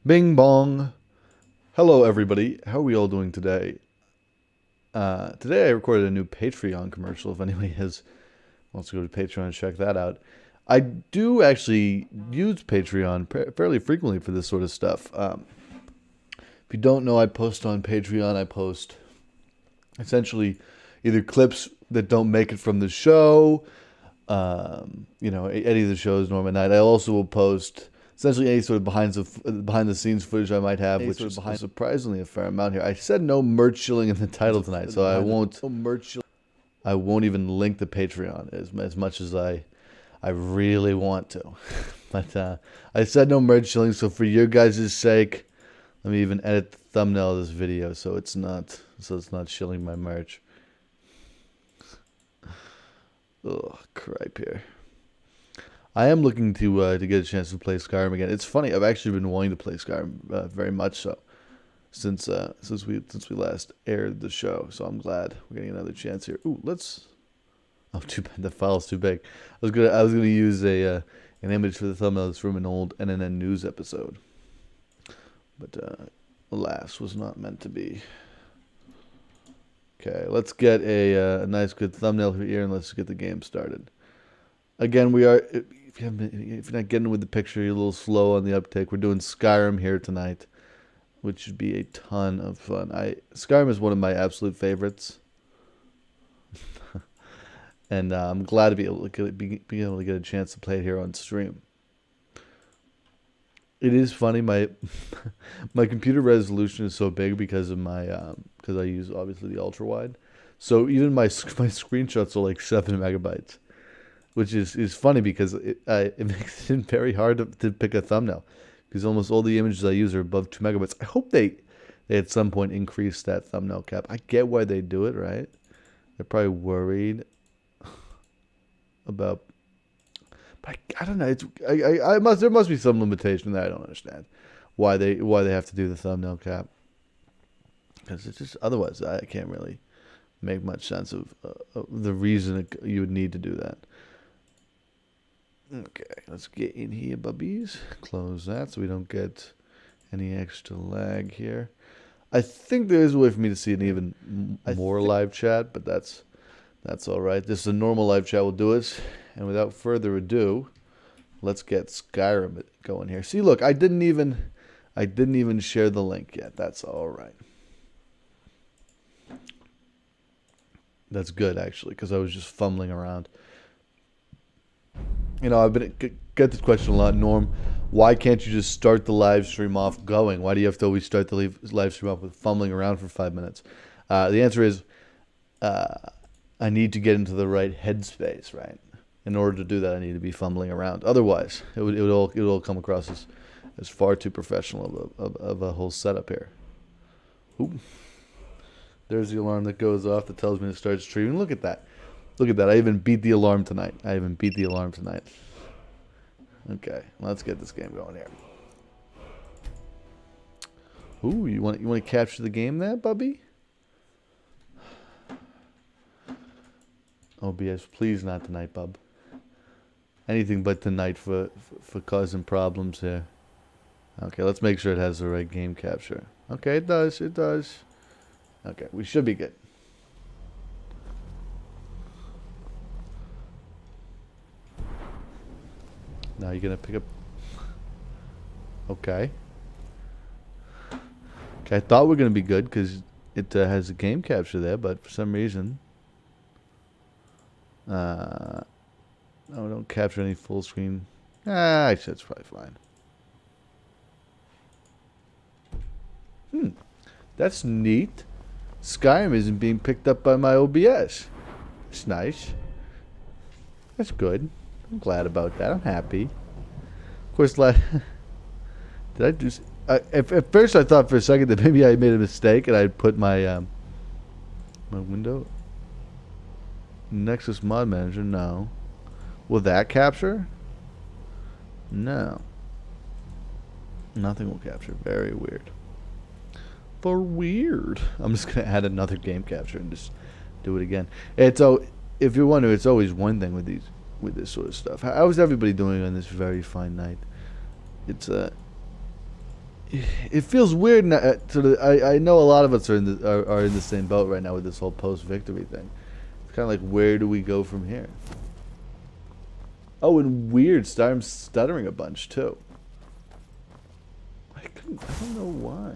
Bing bong. Hello, everybody. How are we all doing today? Today I recorded a new Patreon commercial. If anybody wants to go to Patreon and check that out. I do actually use Patreon fairly frequently for this sort of stuff. If you don't know, I post on Patreon. I post essentially either clips that don't make it from the show, any of the shows, Norman Night. I also will post essentially any sort of behind the scenes footage I might have, which is surprisingly a fair amount here. I said no merch shilling in the title tonight, so I won't even link the Patreon as much as I really want to. But I said no merch shilling, so for your guys' sake, let me even edit the thumbnail of this video so it's not shilling my merch. Oh, cripe here. I am looking to get a chance to play Skyrim again. It's funny, I've actually been wanting to play Skyrim very much so since we last aired the show. So I'm glad we're getting another chance here. Ooh, oh, too bad the file's too big. I was gonna use an image for the thumbnail that's from an old NNN news episode, but alas, was not meant to be. Okay, let's get a nice good thumbnail here and let's get the game started. Again, we are. If you're not getting with the picture, you're a little slow on the uptake. We're doing Skyrim here tonight, which should be a ton of fun. Skyrim is one of my absolute favorites, and I'm glad to be able to get a chance to play it here on stream. It is funny. My my computer resolution is so big because of because I use obviously the ultra wide, so even my screenshots are like 7 megabytes. Which is funny because it makes it very hard to pick a thumbnail because almost all the images I use are above 2 megabytes. I hope they at some point increase that thumbnail cap. I get why they do it, right? They're probably worried about, but I don't know. There must be some limitation that I don't understand why they have to do the thumbnail cap, because it's just otherwise I can't really make much sense of the reason you would need to do that. Okay, let's get in here, bubbies. Close that so we don't get any extra lag here. I think there is a way for me to see an even more live chat, but that's all right. This is a normal live chat. We'll do it. And without further ado, let's get Skyrim going here. See, look, I didn't even share the link yet. That's all right. That's good actually, because I was just fumbling around. You know, get this question a lot, Norm. Why can't you just start the live stream off going? Why do you have to always start the live stream off with fumbling around for 5 minutes? The answer is, I need to get into the right headspace, right? In order to do that, I need to be fumbling around. Otherwise, it would all come across as far too professional of a whole setup here. Ooh. There's the alarm that goes off that tells me to start streaming. Look at that. Look at that. I even beat the alarm tonight. Okay, let's get this game going here. Ooh, you want to capture the game there, Bubby? OBS, please not tonight, bub. Anything but tonight for causing problems here. Okay, let's make sure it has the right game capture. Okay, it does. Okay, we should be good. Now you're going to pick up... Okay. Okay, I thought we were going to be good because it has a game capture there, but for some reason... No, don't capture any full screen. Actually, that's probably fine. That's neat. Skyrim isn't being picked up by my OBS. It's nice. That's good. I'm glad about that. I'm happy. Of course, did I do... At first, I thought for a second that maybe I made a mistake and I'd put my my window... Nexus Mod Manager, no. Will that capture? No. Nothing will capture. Very weird. For weird. I'm just going to add another game capture and just do it again. If you're wondering, it's always one thing with this sort of stuff. How is everybody doing on this very fine night? It's it feels weird. I know a lot of us are are in the same boat right now with this whole post-victory thing. It's kind of like, where do we go from here? Oh, and weird, I'm stuttering a bunch too. I don't know why.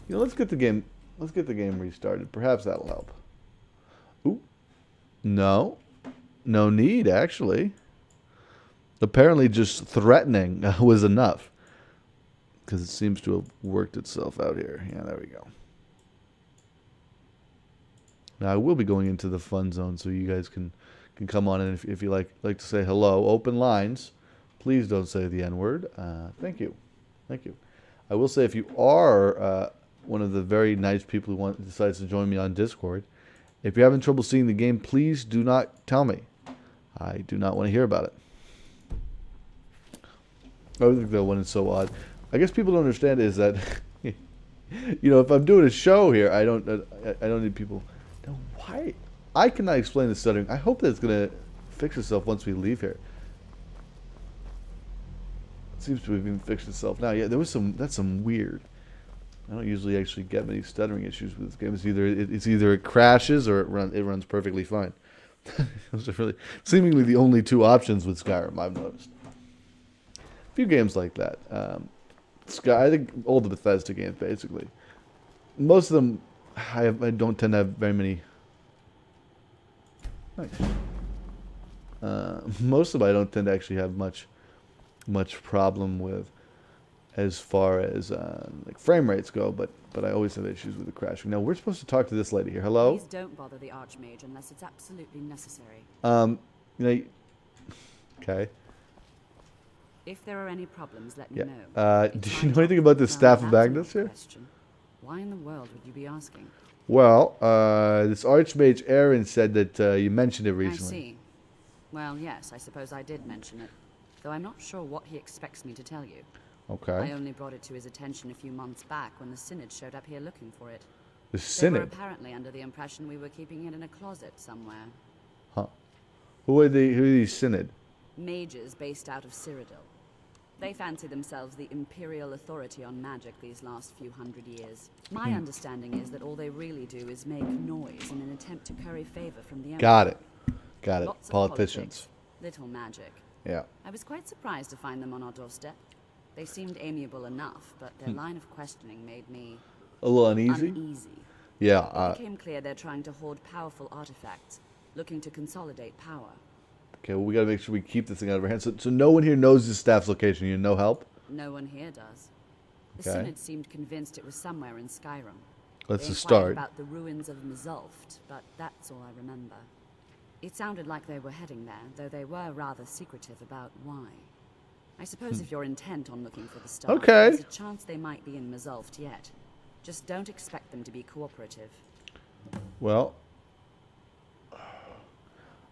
You know, let's get the game restarted. Perhaps that'll help. Ooh, no, no need actually. Apparently, just threatening was enough. Because it seems to have worked itself out here. Yeah, there we go. Now I will be going into the fun zone, so you guys can come on in if you like to say hello. Open lines. Please don't say the N-word. Thank you, thank you. I will say if you are one of the very nice people who decides to join me on Discord, if you're having trouble seeing the game, please do not tell me. I do not want to hear about it. I think that one is so odd. I guess people don't understand is that, you know, if I'm doing a show here, I don't need people. Now, why? I cannot explain the stuttering. I hope that it's gonna fix itself once we leave here. It seems to have even fixed itself now. Yeah, there was that's some weird. I don't usually actually get many stuttering issues with this game. It's either it crashes or it runs perfectly fine. Those are really seemingly the only two options with Skyrim I've noticed. A few games like that. I think all the Bethesda games, basically. Most of them, I don't tend to have very many. Nice. Most of them I don't tend to actually have much problem with, as far as like frame rates go. But I always have issues with the crashing. Now we're supposed to talk to this lady here. Hello. Please don't bother the Archmage unless it's absolutely necessary. You know. Okay. If there are any problems, let me know. Do you know anything about the Staff of Magnus here? Why in the world would you be asking? Well, this Archmage Aaron said that you mentioned it recently. I see. Well, yes, I suppose I did mention it, though I'm not sure what he expects me to tell you. Okay. I only brought it to his attention a few months back when the Synod showed up here looking for it. The Synod? They were apparently under the impression we were keeping it in a closet somewhere. Huh. Who are these Synod? Mages based out of Cyrodiil. They fancy themselves the imperial authority on magic these last few hundred years. My understanding is that all they really do is make noise in an attempt to curry favor from the Emperor. Got it. Got it. Lots Politicians. Of politics, little magic. Yeah. I was quite surprised to find them on our doorstep. They seemed amiable enough, but their line of questioning made me a little uneasy. Yeah. It became clear they're trying to hoard powerful artifacts, looking to consolidate power. Okay, well, we gotta make sure we keep this thing out of our hands. So no one here knows the staff's location. You no help? No one here does. The Synod seemed convinced it was somewhere in Skyrim. Let's just start. About the ruins of Mzulft, but that's all I remember. It sounded like they were heading there, though they were rather secretive about why. I suppose if you're intent on looking for the star, there's a chance they might be in Mzulft yet. Just don't expect them to be cooperative. Well,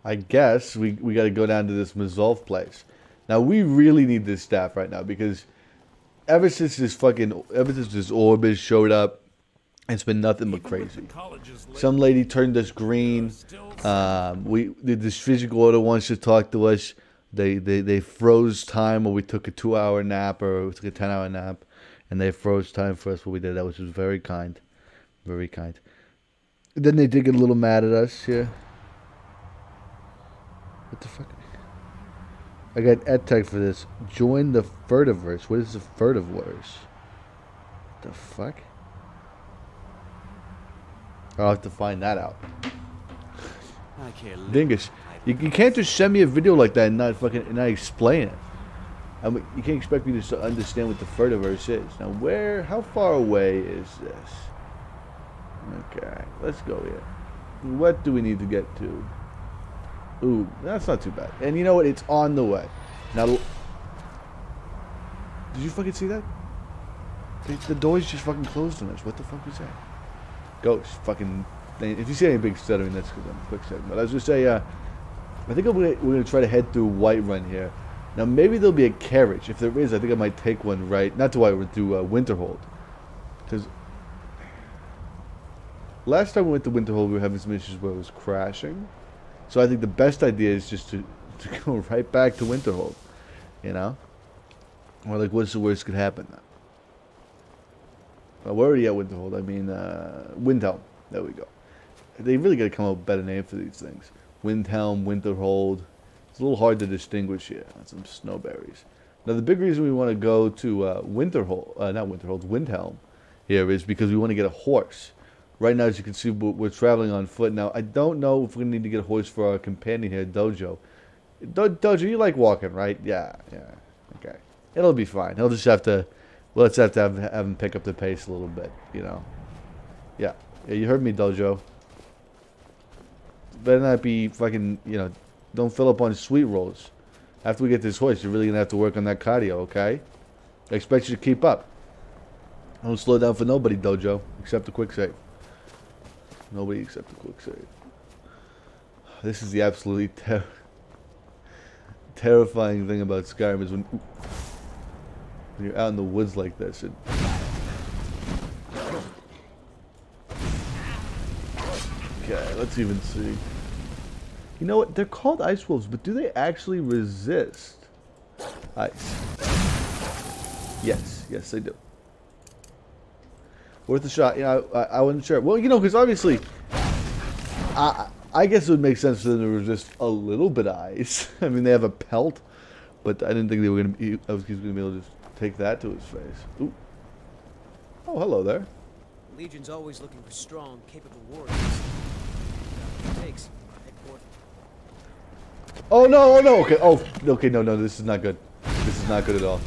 I guess we got to go down to this Mzulft place. Now we really need this staff right now because ever since this Orbis showed up, it's been nothing but crazy. Some lady turned us green. This physical order wants to talk to us. They froze time where we took a 2-hour nap or we took a 10-hour nap, and they froze time for us when we did that, which was very kind, very kind. Then they did get a little mad at us here. What the fuck? I got EdTech for this. Join the Furtiverse. What is the Furtiverse? What the fuck? I'll have to find that out. Dingus. You can't just send me a video like that and not explain it. I mean, you can't expect me to understand what the Furtiverse is. Now, how far away is this? Okay, let's go here. What do we need to get to? Ooh, that's not too bad. And you know what? It's on the way. Now, did you fucking see that? The doors just fucking closed on us. What the fuck was that? Ghost. Fucking. If you see any big stuttering, that's because I'm quick second. But I was going to say, I think we're going to try to head through Whiterun here. Now, maybe there'll be a carriage. If there is, I think I might take one right. Not to Whiterun, through Winterhold. Because last time we went to Winterhold, we were having some issues where it was crashing. So I think the best idea is just to go right back to Winterhold, you know? Or like, what's the worst could happen? we're already at Winterhold. I mean, Windhelm. There we go. They really got to come up with a better name for these things. Windhelm, Winterhold. It's a little hard to distinguish here. That's some snowberries. Now, the big reason we want to go to Windhelm here is because we want to get a horse. Right now, as you can see, we're traveling on foot. Now, I don't know if we need to get a horse for our companion here, Dojo. Dojo, you like walking, right? Yeah. Okay. It'll be fine. He'll just have to, let's have to have him pick up the pace a little bit, you know. Yeah, you heard me, Dojo. Better not be fucking, you know, don't fill up on sweet rolls. After we get this horse, you're really going to have to work on that cardio, okay? I expect you to keep up. Don't slow down for nobody, Dojo, except the quick save. Nobody except the quick save. This is the absolutely terrifying thing about Skyrim is when you're out in the woods like this. Okay, let's even see. You know what? They're called ice wolves, but do they actually resist ice? Yes, they do. Worth a shot. You know, I wasn't sure. Well, you know, because obviously, I guess it would make sense for them to resist a little bit of ice. I mean, they have a pelt, but I didn't think they were going to be. I was going to be able to just take that to his face. Ooh. Oh, hello there. The Legion's always looking for strong, capable warriors. It takes headquarters. Oh no! Oh no! Okay. Oh, okay. No. This is not good. This is not good at all.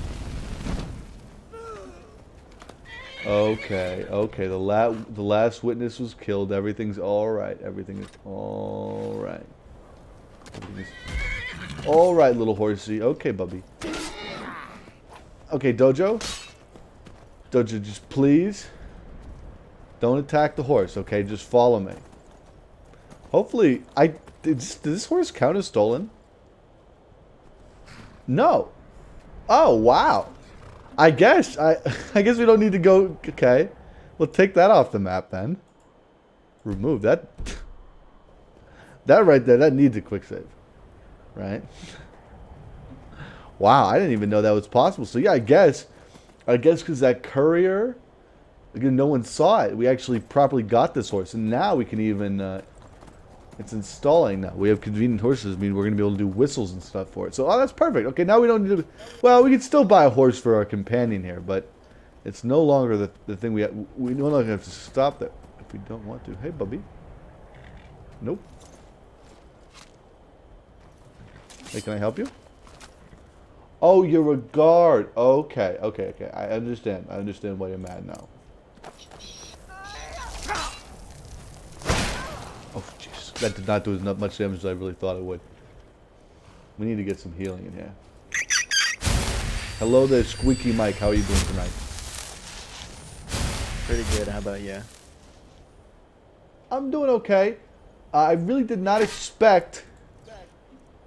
Okay. The last witness was killed. Everything's all right. Everything is all right. Everything is all right, little horsey. Okay, Bubby. Okay, Dojo. Dojo, just please don't attack the horse. Okay, just follow me. Hopefully, did this horse count as stolen? No. Oh wow. I guess we don't need to go. Okay, we'll take that off the map then. Remove that. That right there, that needs a quick save, right? Wow, I didn't even know that was possible. So yeah, I guess because that courier, again, no one saw it. We actually properly got this horse, and now we can even. It's installing now. We have convenient horses. I mean, we're going to be able to do whistles and stuff for it. So, oh, that's perfect. Okay, now we don't need to... Well, we can still buy a horse for our companion here, but it's no longer the thing we have. We no longer have to stop that if we don't want to. Hey, Bubby. Nope. Hey, can I help you? Oh, you're a guard. Okay. I understand. I understand why you're mad now. Oh, jeez. That did not do as much damage as I really thought it would. We need to get some healing in here. Hello there, Squeaky Mike. How are you doing tonight? Pretty good. How about you? I'm doing okay. I really did not expect...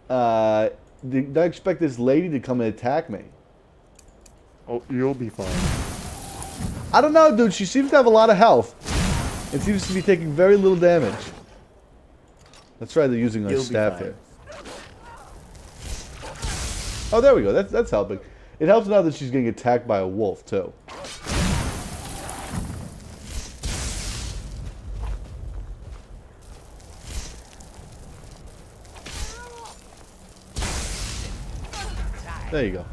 did not expect this lady to come and attack me. Oh, you'll be fine. I don't know, dude. She seems to have a lot of health. And seems to be taking very little damage. Let's try the using our staff here. Oh, there we go. That's helping. It helps now that she's getting attacked by a wolf, too. There you go.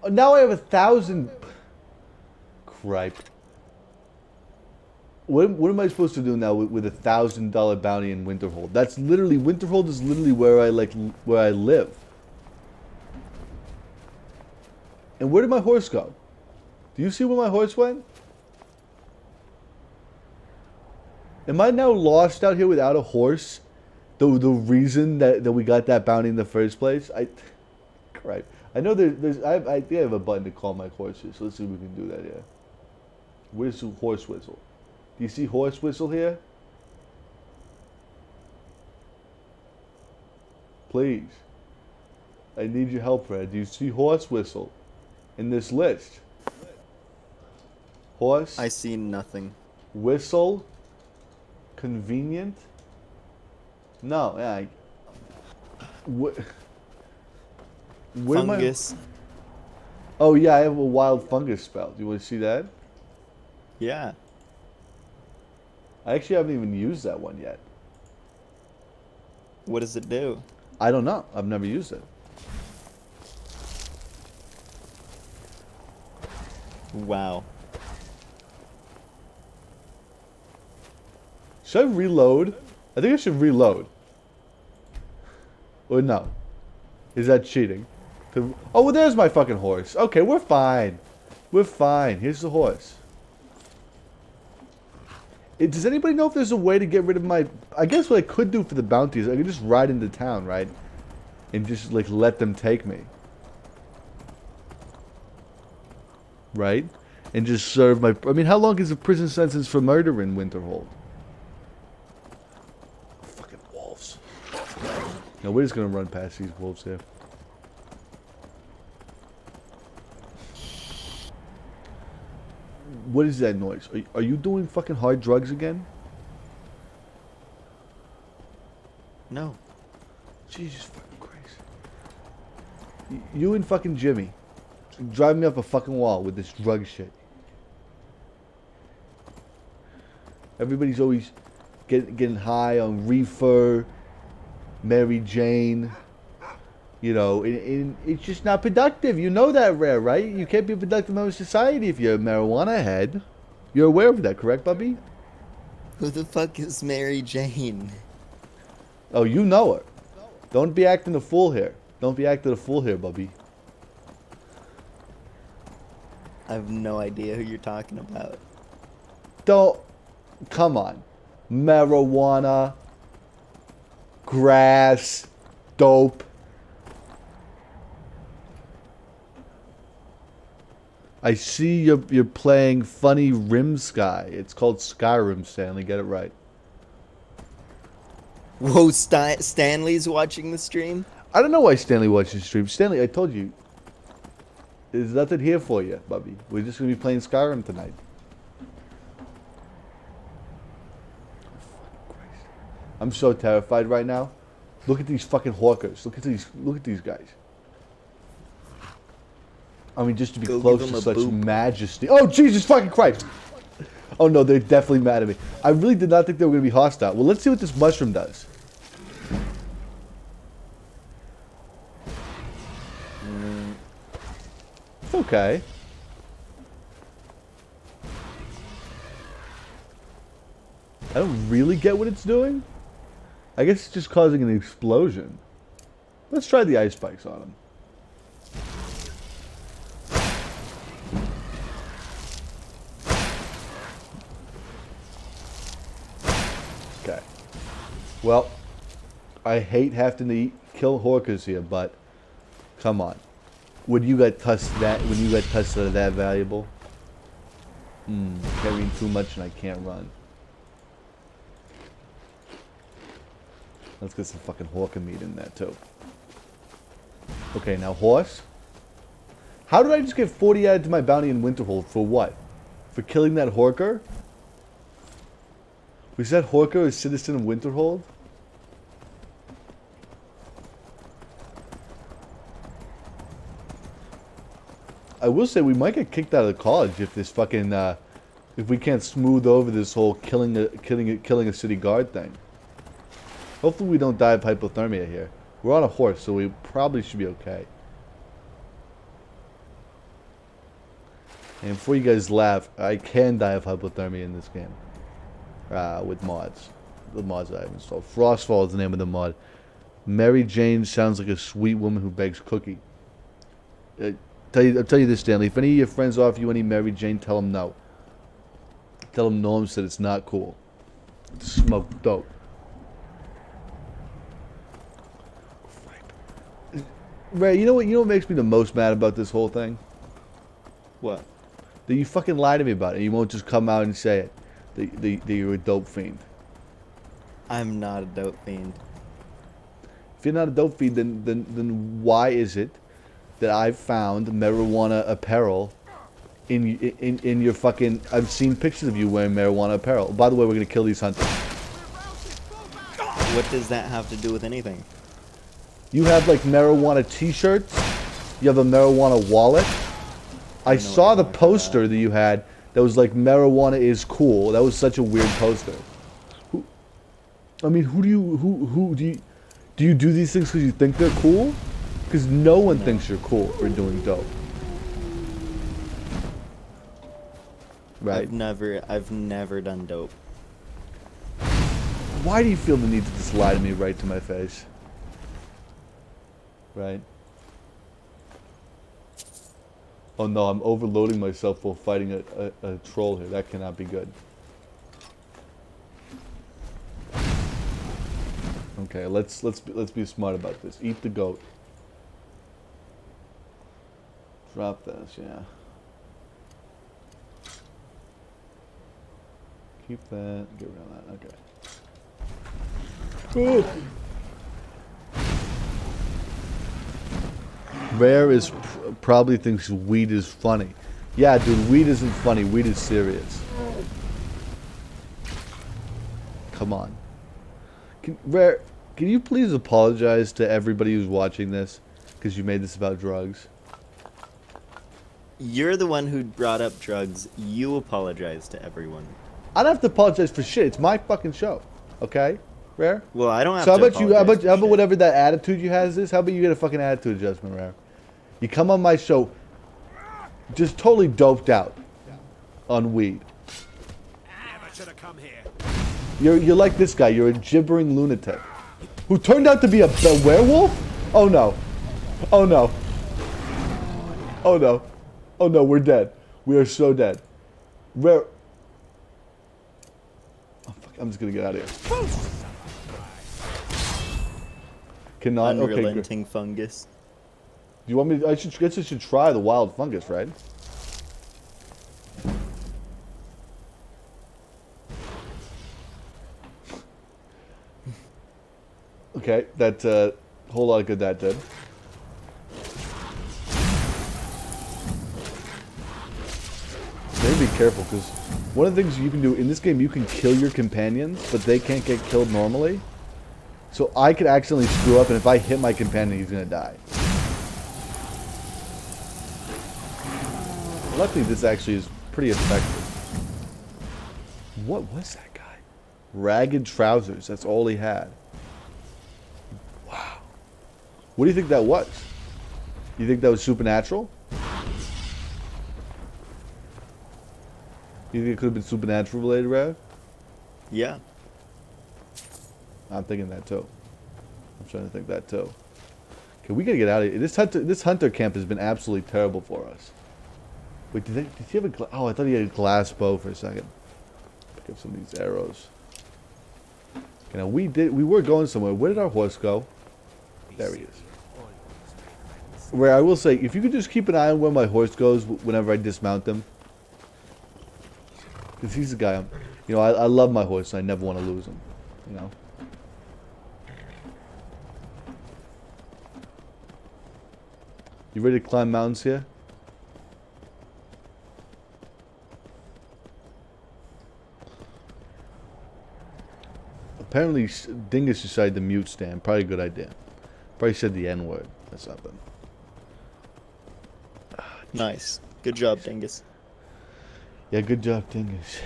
Oh, now I have 1,000... Cripe. What am I supposed to do now with $1,000 bounty in Winterhold? That's literally... Winterhold is literally where I live. And where did my horse go? Do you see where my horse went? Am I now lost out here without a horse? The reason that we got that bounty in the first place? Right. I know I think I have a button to call my horse here, so let's see if we can do that here. Where's the horse whistle? Do you see horse whistle here? Please. I need your help, Fred. Do you see horse whistle in this list? Horse. I see nothing. Whistle. Convenient. No, yeah. Where Fungus. Oh yeah, I have a wild fungus spell. Do you want to see that? Yeah. I actually haven't even used that one yet. What does it do? I don't know. I've never used it. Wow. Should I reload? I think I should reload. Or no. Is that cheating? Oh, well, there's my fucking horse. Okay, we're fine. We're fine. Here's the horse. Does anybody know if there's a way to get rid of my... I guess what I could do for the bounties, I could just ride into town, right? And just, like, let them take me. Right? And just serve my... I mean, how long is a prison sentence for murder in Winterhold? Fucking wolves. No, we're just gonna run past these wolves here. What is that noise? Are you doing fucking hard drugs again? No. Jesus fucking Christ. You and fucking Jimmy drive me up a fucking wall with this drug shit. Everybody's always getting high on reefer, Mary Jane. You know, and it's just not productive. You know that, Rare, right? You can't be a productive member of society if you're a marijuana head. You're aware of that, correct, Bubby? Who the fuck is Mary Jane? Oh, you know her. Don't be acting a fool here. Don't be acting a fool here, Bubby. I have no idea who you're talking about. Don't. Come on. Marijuana. Grass. Dope. I see you're playing funny Rim Sky. It's called Skyrim, Stanley. Get it right. Whoa, Stanley's watching the stream? I don't know why Stanley watches the stream. Stanley, I told you. There's nothing here for you, Bubby. We're just going to be playing Skyrim tonight. I'm so terrified right now. Look at these fucking hawkers. Look at these guys. I mean, just to be close to such majesty. Oh, Jesus fucking Christ. Oh, no, they're definitely mad at me. I really did not think they were going to be hostile. Well, let's see what this mushroom does. It's okay. I don't really get what it's doing. I guess it's just causing an explosion. Let's try the ice spikes on him. Okay. Well, I hate having to kill Horkers here, but come on. When you got touched that that valuable? Carrying too much and I can't run. Let's get some fucking Hawker meat in there too. Okay, now horse. How did I just get 40 added to my bounty in Winterhold? For what? For killing that Horker? Was that Horker a citizen of Winterhold? I will say we might get kicked out of college if this fucking if we can't smooth over this whole killing a city guard thing. Hopefully we don't die of hypothermia here. We're on a horse, so we probably should be okay. And before you guys laugh, I can die of hypothermia in this game. With mods. The mods that I have installed. Frostfall is the name of the mod. Mary Jane sounds like a sweet woman who begs cookie. I'll tell you this, Stanley. If any of your friends offer you any Mary Jane, tell them no. Tell them Norm said it's not cool to smoke dope. Ray, you know what makes me the most mad about this whole thing? What? That you fucking lie to me about it. You won't just come out and say it. That you're a dope fiend. I'm not a dope fiend. If you're not a dope fiend, then why is it that I've found marijuana apparel in your fucking... I've seen pictures of you wearing marijuana apparel. By the way, we're going to kill these hunters. What does that have to do with anything? You have like marijuana t-shirts. You have a marijuana wallet. I know saw what the you're talking poster that you had that was like marijuana is cool. That was such a weird poster. I mean, who do you do these things because you think they're cool? Because no one No. thinks you're cool for doing dope. Right. I've never done dope. Why do you feel the need to just lie to me right to my face? Right. Oh no, I'm overloading myself while fighting a troll here. That cannot be good. Okay, let's be smart about this. Eat the goat. Drop this, yeah. Keep that. Get rid of that. Okay. Ooh. Rare is probably thinks weed is funny. Yeah, dude, weed isn't funny. Weed is serious. Come on. Rare, can you please apologize to everybody who's watching this because you made this about drugs? You're the one who brought up drugs. You apologize to everyone. I don't have to apologize for shit. It's my fucking show. Okay? Rare? Well, I don't have So to how about you? How apologize about for shit. whatever that attitude you has is? How about you get a fucking attitude adjustment, Rare? You come on my show, just totally doped out on weed. Never should have come here. You're like this guy. You're a gibbering lunatic who turned out to be a werewolf. Oh no! Oh no! Oh no! Oh no! We're dead. We are so dead. Rare. Oh, fuck, I'm just gonna get out of here. Cannot. Okay. Good. Unrelenting fungus. Do you want me? I guess I should try the wild fungus, right? Okay, that whole lot of good that did. Maybe be careful, because one of the things you can do in this game, you can kill your companions, but they can't get killed normally. So I could accidentally screw up, and if I hit my companion, he's gonna die. Luckily, this actually is pretty effective. What was that guy? Ragged trousers. That's all he had. Wow. What do you think that was? You think that was supernatural? You think it could have been supernatural related, Rav? Yeah. I'm thinking that too. I'm trying to think that too. Okay, we gotta get out of here. This hunter camp has been absolutely terrible for us. Wait, did he have a oh, I thought he had a glass bow for a second. Pick up some of these arrows. Okay, now we were going somewhere. Where did our horse go? There he is. Where I will say, if you could just keep an eye on where my horse goes whenever I dismount them. Because he's the guy you know, I love my horse and I never want to lose him. You know? You ready to climb mountains here? Apparently, Dingus decided to mute Stan. Probably a good idea. Probably said the N-word or something. Nice. Good job, Dingus. Yeah, good job, Dingus.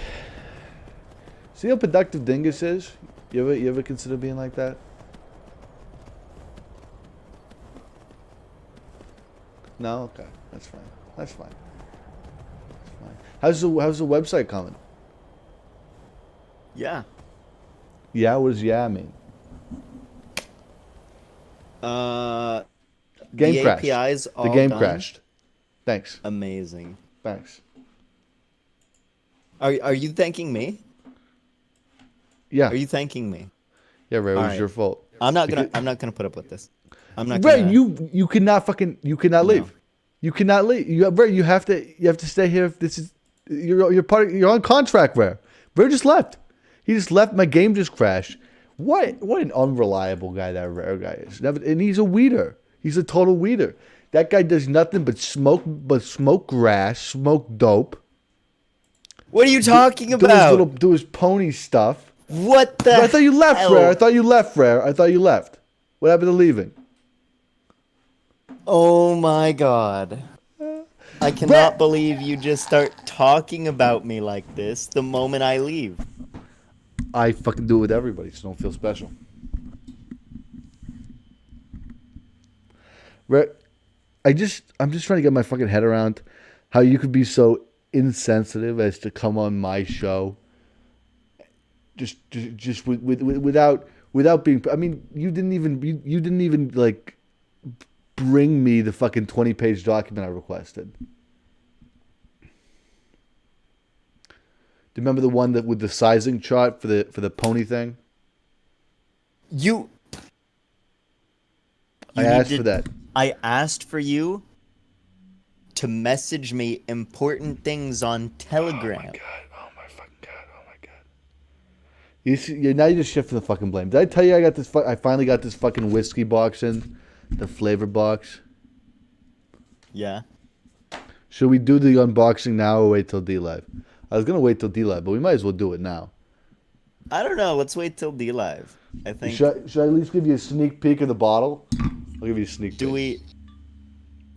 See how productive Dingus is? You ever consider being like that? No? Okay. That's fine. That's fine. That's fine. How's the website coming? Yeah. Yeah, what does yeah mean? Game the crashed. API's all the game done. crashed. Thanks. Amazing. Thanks. Are you thanking me? Yeah. Are you thanking me? Yeah, Ray, it was Alright. your fault. I'm not gonna put up with this. I'm not Ray, gonna. you cannot leave. You cannot leave. Ray, you have to stay here. If this is you're on contract, Ray. Ray just left. He just left. My game just crashed. What an unreliable guy that Rare guy is. And he's a weeder. He's a total weeder. That guy does nothing but smoke grass, smoke dope. What are you talking Do about? his pony stuff. What the? I thought you left, hell? Rare. I thought you left, Rare. I thought you left. What happened to leaving? Oh my god. I cannot believe you just start talking about me like this the moment I leave. I fucking do it with everybody, so don't feel special. Rhett, I'm just trying to get my fucking head around how you could be so insensitive as to come on my show. Just without being. I mean, you didn't even like bring me the fucking 20-page document I requested. Do you remember the one that with the sizing chart for the pony thing? I asked for that. I asked for you to message me important things on Telegram. Oh my god! Oh my fucking god! Oh my god! You see, now you just shifting the fucking blame. Did I tell you I got this? I finally got this fucking whiskey box in, the flavor box. Yeah. Should we do the unboxing now or wait till D Live? I was gonna wait till D Live, but we might as well do it now. I don't know. Let's wait till D Live. I think. Should I at least give you a sneak peek of the bottle? I'll give you a sneak peek. Do we?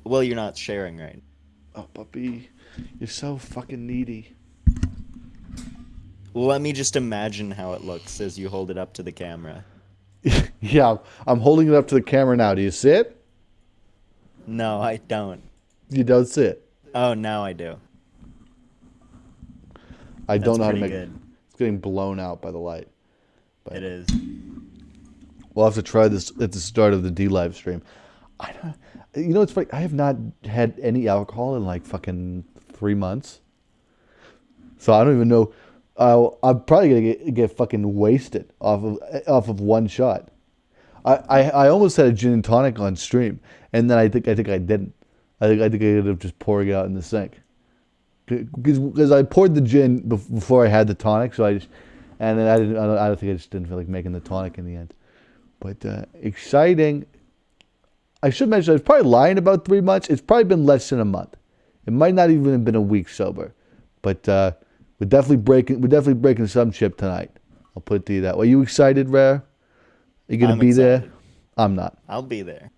Well, you're not sharing, right? Oh, puppy, you're so fucking needy. Well, let me just imagine how it looks as you hold it up to the camera. Yeah, I'm holding it up to the camera now. Do you see it? No, I don't. You don't see it. Oh, now I do. I don't know how to pretty make it. good. It's getting blown out by the light. But It is. we'll have to try this at the start of the D Live stream. You know, it's funny. I have not had any alcohol in like fucking 3 months. So I don't even know. I'm probably gonna get fucking wasted off of one shot. I almost had a gin and tonic on stream, and then I think I didn't. I think I ended up just pouring it out in the sink. Because I poured the gin before I had the tonic, so and then I don't think I just didn't feel like making the tonic in the end. But exciting. I should mention I was probably lying about 3 months. It's probably been less than a month. It might not even have been a week sober, but we're definitely breaking some chip tonight. I'll put it to you that way. Are you excited, Rare? Are you gonna be excited. there? I'm not. I'll be there.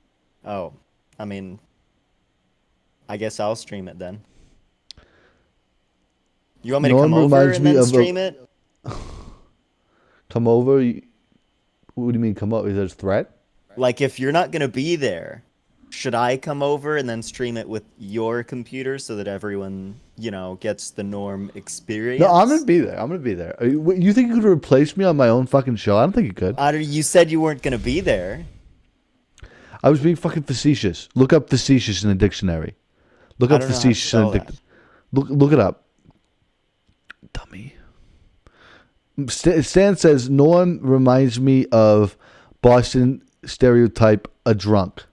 Oh, I mean, I guess I'll stream it then. You want me to come over and then stream it? Come over? What do you mean come over? Is that a threat? Like, if you're not gonna be there, should I come over and then stream it with your computer so that everyone, gets the Norm experience? No, I'm gonna be there. I'm gonna be there. You think you could replace me on my own fucking show? I don't think you could. You said you weren't gonna be there. I was being fucking facetious. Look up facetious in the dictionary. Look up facetious in the dictionary. Look it up. Dummy. Stan says Norm reminds me of Boston stereotype, a drunk,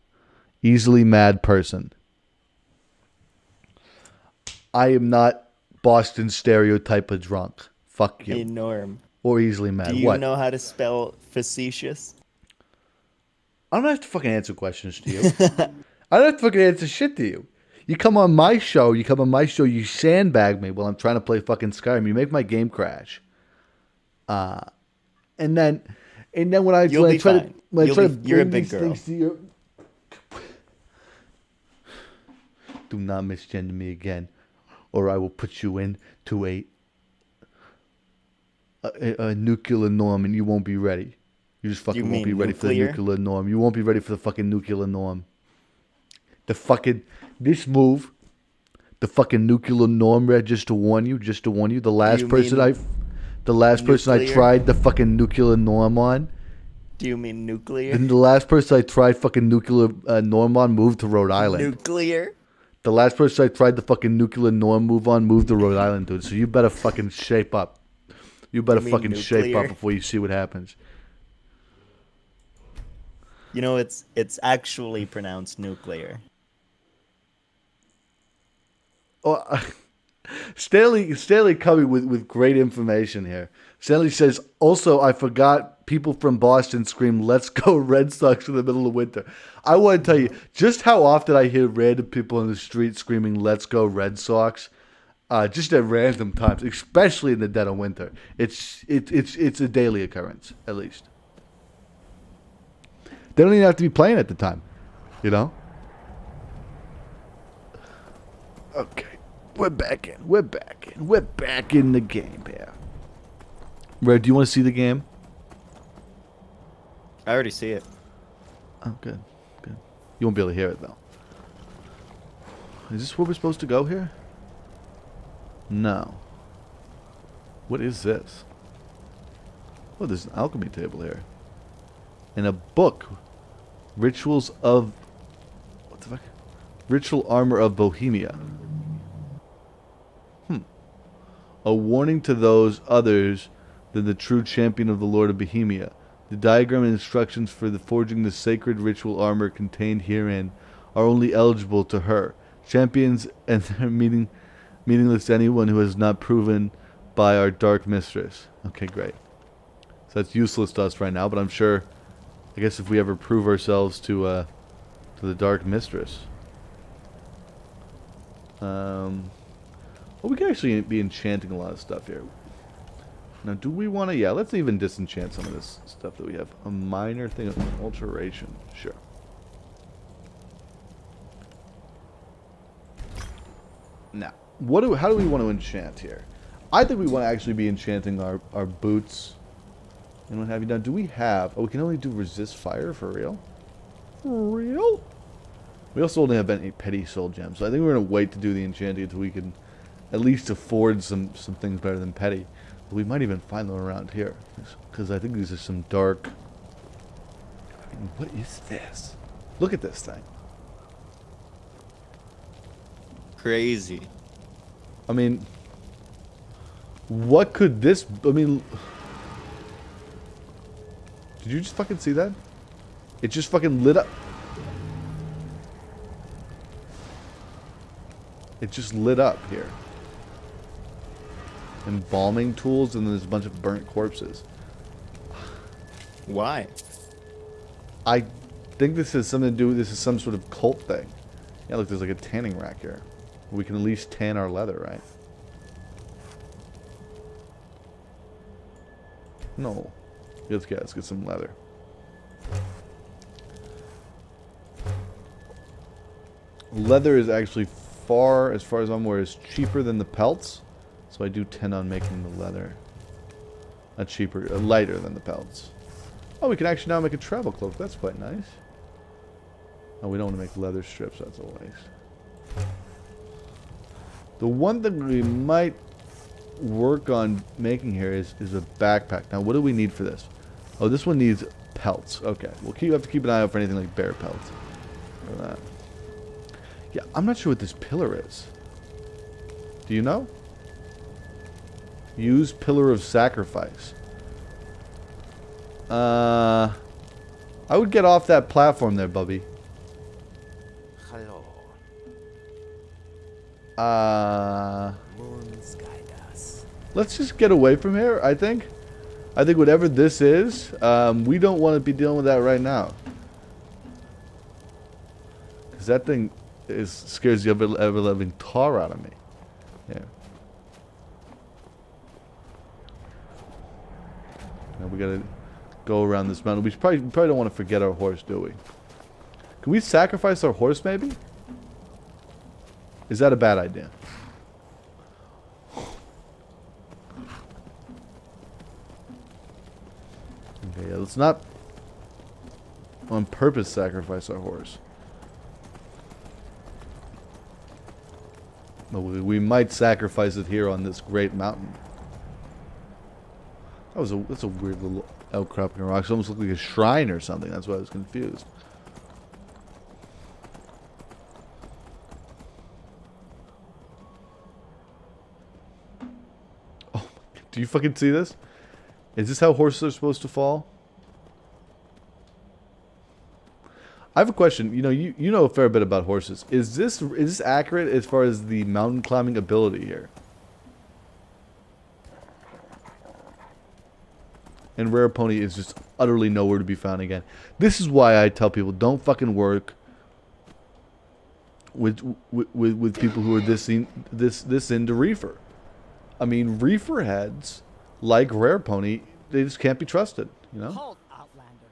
easily mad person. I am not Boston stereotype, a drunk. Fuck you. Hey, Norm. Or easily mad. Do you know how to spell facetious? I don't have to fucking answer questions to you. I don't have to fucking answer shit to you. You come on my show, you sandbag me while I'm trying to play fucking Skyrim. You make my game crash. And then when I try to you're a big girl. Do not misgender me again, or I will put you into a nuclear norm, and you won't be ready. You just fucking won't be ready for the nuclear norm. You won't be ready for the fucking nuclear norm. The fucking nuclear norm, Red. Just to warn you. The last person I tried the fucking nuclear norm on. Do you mean nuclear? The last person I tried fucking nuclear norm on moved to Rhode Island. Nuclear? The last person I tried the fucking nuclear norm moved to Rhode Island, dude. So you better fucking shape up. You better fucking shape up before you see what happens. It's actually pronounced nuclear. Oh, Stanley coming with great information here. Stanley says, also, I forgot people from Boston scream, let's go Red Sox in the middle of winter. I want to tell you just how often I hear random people in the street screaming, let's go Red Sox, just at random times, especially in the dead of winter. It's a daily occurrence, at least. They don't even have to be playing at the time, Okay. We're back in. We're back in. We're back in the game here. Red, do you want to see the game? I already see it. Oh, good. Good. You won't be able to hear it, though. Is this where we're supposed to go here? No. What is this? Oh, there's an alchemy table here. And a book. Rituals of... What the fuck? Ritual Armor of Bohemia. A warning to those others than the true champion of the Lord of Bohemia. The diagram and instructions for the forging the sacred ritual armor contained herein are only eligible to her. Champions and their meaningless to anyone who has not proven by our dark mistress. Okay, great. So that's useless to us right now, but I'm sure, I guess if we ever prove ourselves to the dark mistress. Well, we can actually be enchanting a lot of stuff here. Now, do we want to... Yeah, let's even disenchant some of this stuff that we have. A minor thing of alteration. Sure. Now, how do we want to enchant here? I think we want to actually be enchanting our boots. And what have you done? Do we have... Oh, we can only do resist fire for real? For real? We also only have any petty soul gems. So I think we're going to wait to do the enchanting until we can at least afford some things better than petty. But we might even find them around here. Because I think these are some dark... I mean, what is this? Look at this thing. Crazy. I mean... What could this... I mean... Did you just fucking see that? It just fucking lit up. It just lit up here. Embalming tools, and then there's a bunch of burnt corpses. Why? I think this has something to do with... This is some sort of cult thing. Yeah, look, there's like a tanning rack here. We can at least tan our leather, right? No. Let's get some leather. Leather is actually as far as I'm aware, is cheaper than the pelts. So I do tend on making the leather lighter than the pelts. Oh, we can actually now make a travel cloak. That's quite nice. Oh, we don't want to make leather strips. That's a waste. The one thing we might work on making here is a backpack. Now, what do we need for this? Oh, this one needs pelts. Okay, we'll have to keep an eye out for anything like bear pelts. For that. Yeah, I'm not sure what this pillar is. Do you know? Use Pillar of Sacrifice. I would get off that platform there, Bubby. Hello. Moon's guide us. Let's just get away from here, I think. I think whatever this is, we don't want to be dealing with that right now. Because that thing scares the ever-living tar out of me. Yeah. Now we gotta go around this mountain. We probably don't want to forget our horse, do we? Can we sacrifice our horse, maybe? Is that a bad idea? Okay, yeah, let's not on purpose sacrifice our horse. But we might sacrifice it here on this great mountain. That's a weird little outcropping of rocks. It almost looked like a shrine or something. That's why I was confused. Oh, do you fucking see this? Is this how horses are supposed to fall? I have a question. You know a fair bit about horses. Is this accurate as far as the mountain climbing ability here? And Rare Pony is just utterly nowhere to be found again. This is why I tell people don't fucking work with people who are this into reefer. I mean, reefer heads like Rare Pony, they just can't be trusted. You know. Halt, Outlander.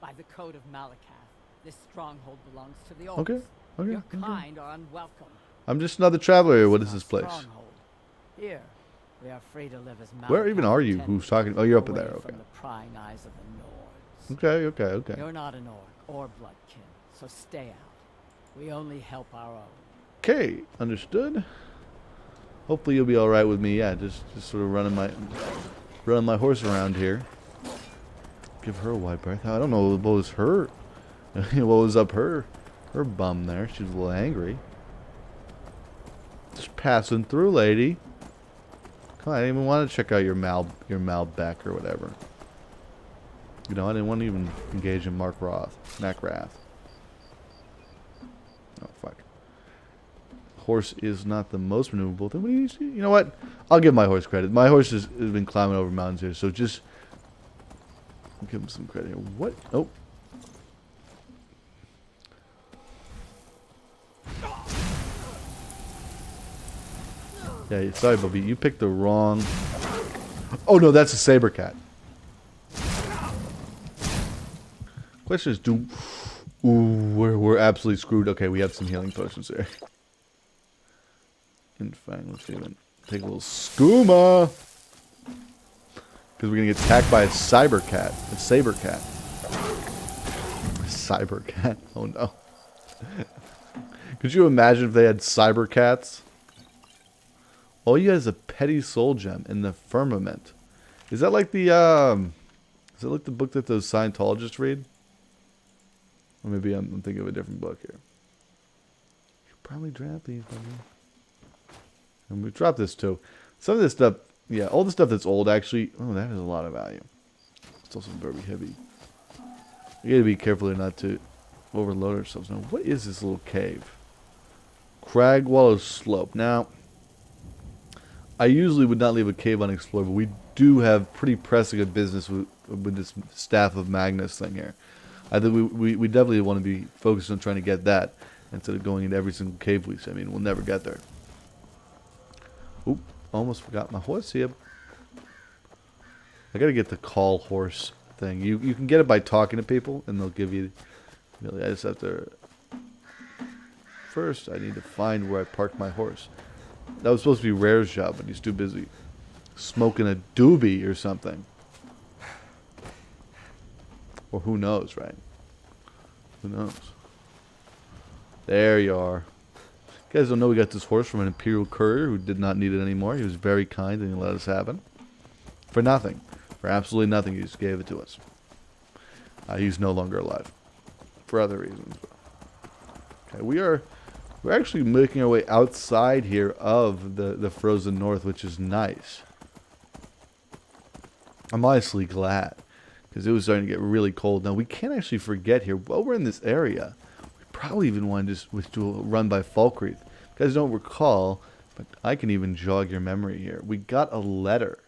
By the code of Malakath, this stronghold belongs to the orcs. Okay. Your kind are unwelcome. I'm just another traveler here. What is Our this place? stronghold. Here, we are free to live as Where even Malachi are you? intended, Who's talking? Oh, you're up away there. Okay. From the prying eyes of the Nords. Okay. You're not an orc or bloodkin, so stay out. We only help our own. Okay, understood. Hopefully you'll be all right with me. Yeah, just sort of running my horse around here. Give her a wide berth. I don't know what was her, what was up her bum there. She was a little angry. Just passing through, lady. Come on, I didn't even want to check out your Malbec or whatever. You know, I didn't want to even engage in Macrath. Oh fuck. Horse is not the most maneuverable thing. What do you see? You know what? I'll give my horse credit. My horse has been climbing over mountains here, so just give him some credit here. What? Oh. Yeah, sorry, Bubby. You picked the wrong... Oh, no, that's a saber cat. Question is, we're absolutely screwed. Okay, we have some healing potions here. In fact, let's even take a little skooma. Because we're going to get attacked by a saber cat. A cyber cat. Oh, no. Could you imagine if they had cyber cats? All you got is a petty soul gem in the firmament. Is that like the is it like the book that those Scientologists read? Or maybe I'm thinking of a different book here. You probably drop these, buddy. And we dropped this too. Some of this stuff, yeah, all the stuff that's old actually. Oh, that has a lot of value. It's also very heavy. We gotta be careful here not to overload ourselves. Now, what is this little cave? Cragwallow Slope. Now, I usually would not leave a cave unexplored, but we do have pretty pressing a business with this Staff of Magnus thing here. I think we definitely want to be focused on trying to get that instead of going into every single cave we see. I mean, we'll never get there. Oop, almost forgot my horse here. I gotta get the call horse thing. You can get it by talking to people, and they'll give you... Really, I just have to... First, I need to find where I parked my horse. That was supposed to be Rare's job, but he's too busy smoking a doobie or something. Or who knows, right? Who knows? There you are. You guys don't know we got this horse from an Imperial courier who did not need it anymore. He was very kind and he let us have it. For nothing. For absolutely nothing, he just gave it to us. He's no longer alive. For other reasons. Okay, we're actually making our way outside here of the frozen north, which is nice. I'm honestly glad, because it was starting to get really cold. Now, we can't actually forget here, while we're in this area, we probably even want to just do a run by Falkreath. You guys don't recall, but I can even jog your memory here. We got a letter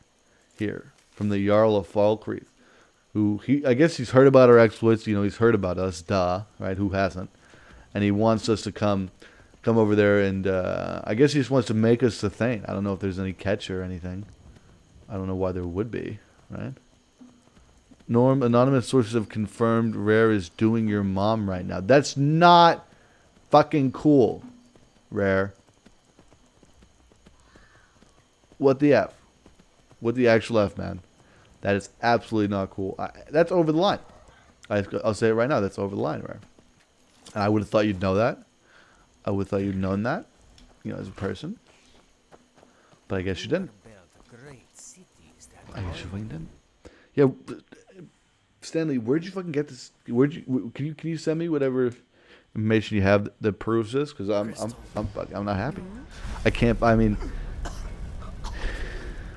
here from the Jarl of Falkreath, who, I guess he's heard about our exploits. You know, he's heard about us, duh, right? Who hasn't? And he wants us to come over there, and I guess he just wants to make us the thing. I don't know if there's any catch or anything. I don't know why there would be, right? Norm, anonymous sources have confirmed Rare is doing your mom right now. That's not fucking cool, Rare. What the F? What the actual F, man? That is absolutely not cool. That's over the line. I'll say it right now. That's over the line, Rare. And I would have thought you'd know that. I would have thought you'd known that, you know, as a person. But I guess you didn't. I guess you fucking didn't. Yeah, Stanley, where'd you fucking get this? Can you send me whatever information you have that proves this? Because I'm not happy. I can't. I mean.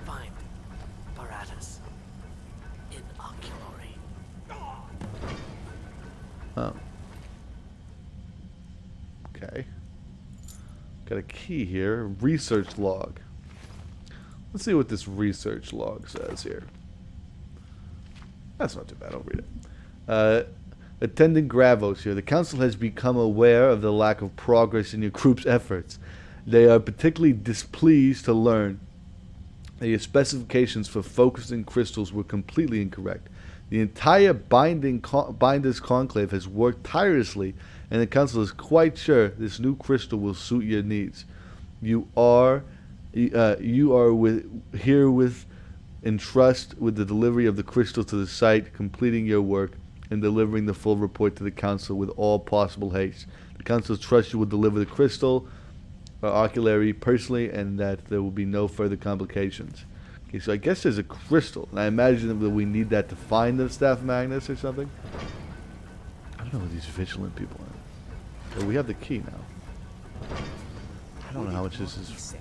Fine. Paratus. In oculary. Oh. Okay. Got a key here. Research log. Let's see what this research log says here. That's not too bad. I'll read it. Attendant Gravos here. The council has become aware of the lack of progress in your group's efforts. They are particularly displeased to learn that your specifications for focusing crystals were completely incorrect. The entire Binders Conclave has worked tirelessly and the council is quite sure this new crystal will suit your needs. You are herewith entrust with the delivery of the crystal to the site, completing your work, and delivering the full report to the council with all possible haste. The council trusts you will deliver the crystal oculary personally, and that there will be no further complications. Okay, so I guess there's a crystal, and I imagine that we need that to find the Staff Magnus or something. I don't know what these vigilant people are. But we have the key now. I don't know how much this is.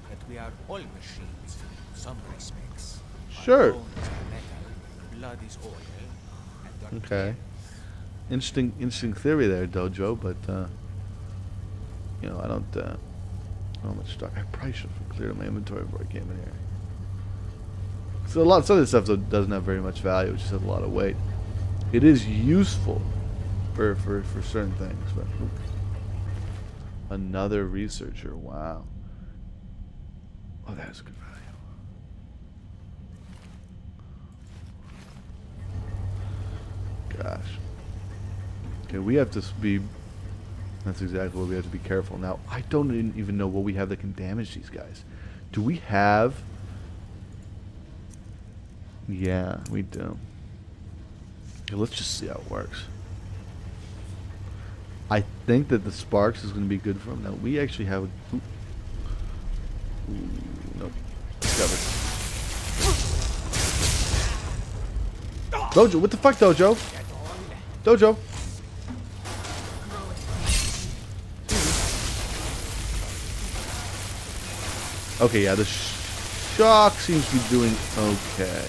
That we are all machines in some respects. Sure. Our bones are metal, blood is oil, and our Okay. Interesting theory there, Dojo, but you know, I don't know how much stock. I probably should have cleared my inventory before I came in here. So some of this stuff doesn't have very much value, it just has a lot of weight. It is useful for certain things, but another researcher, wow. Oh, that is good value. Gosh. Okay, we have to be... That's exactly what we have to be careful. Now, I don't even know what we have that can damage these guys. Do we have... Yeah, we do. Okay, let's just see how it works. I think that the sparks is going to be good for them. Now, we actually have a... Ooh, nope. Discovered. Dojo, what the fuck, Dojo? Dojo. Okay, yeah, the shock seems to be doing okay.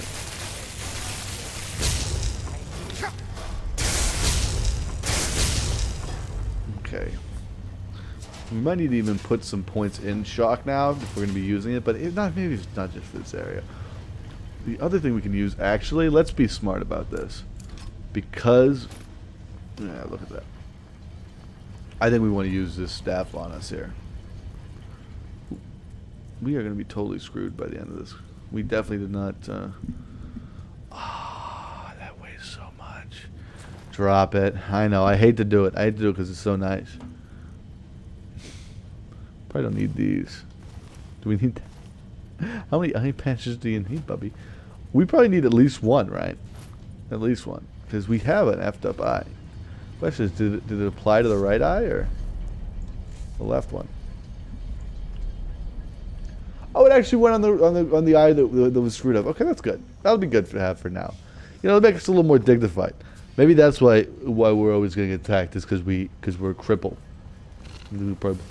Okay. We might need to even put some points in shock now if we're going to be using it, but maybe it's not just for this area. The other thing we can use, actually, let's be smart about this. Because, yeah, look at that. I think we want to use this staff on us here. We are going to be totally screwed by the end of this. We definitely did not... that weighs so much. Drop it. I know. I hate to do it. I hate to do it because it's so nice. Probably don't need these. Do we need... How many patches do you need, Bubby? We probably need at least one, right? At least one. Because we have an effed up eye. Question is, did it apply to the right eye or the left one? Oh, it actually went on the eye that was screwed up. Okay, that's good. That'll be good to have for now. You know, it'll make us a little more dignified. Maybe that's why we're always getting attacked is because we're crippled. We probably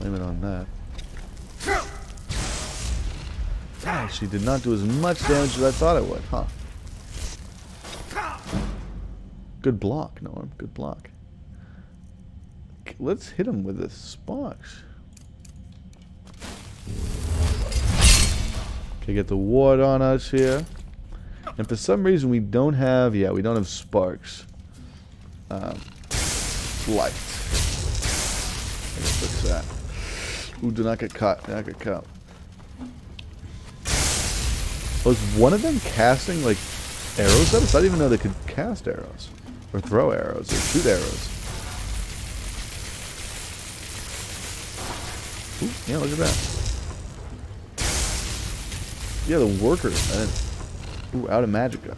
blame it on that. That actually did not do as much damage as I thought it would, huh? Good block, Norm. Good block. Okay, let's hit him with the sparks. Okay, get the ward on us here. And for some reason we don't have, we don't have sparks. Light. Let's fix that. Ooh, do not get caught. Do not get caught. Was one of them casting, like, arrows at us? I didn't even know they could cast arrows. Or throw arrows, or shoot arrows. Ooh, yeah, look at that. Yeah, the workers. Ooh, out of magicka.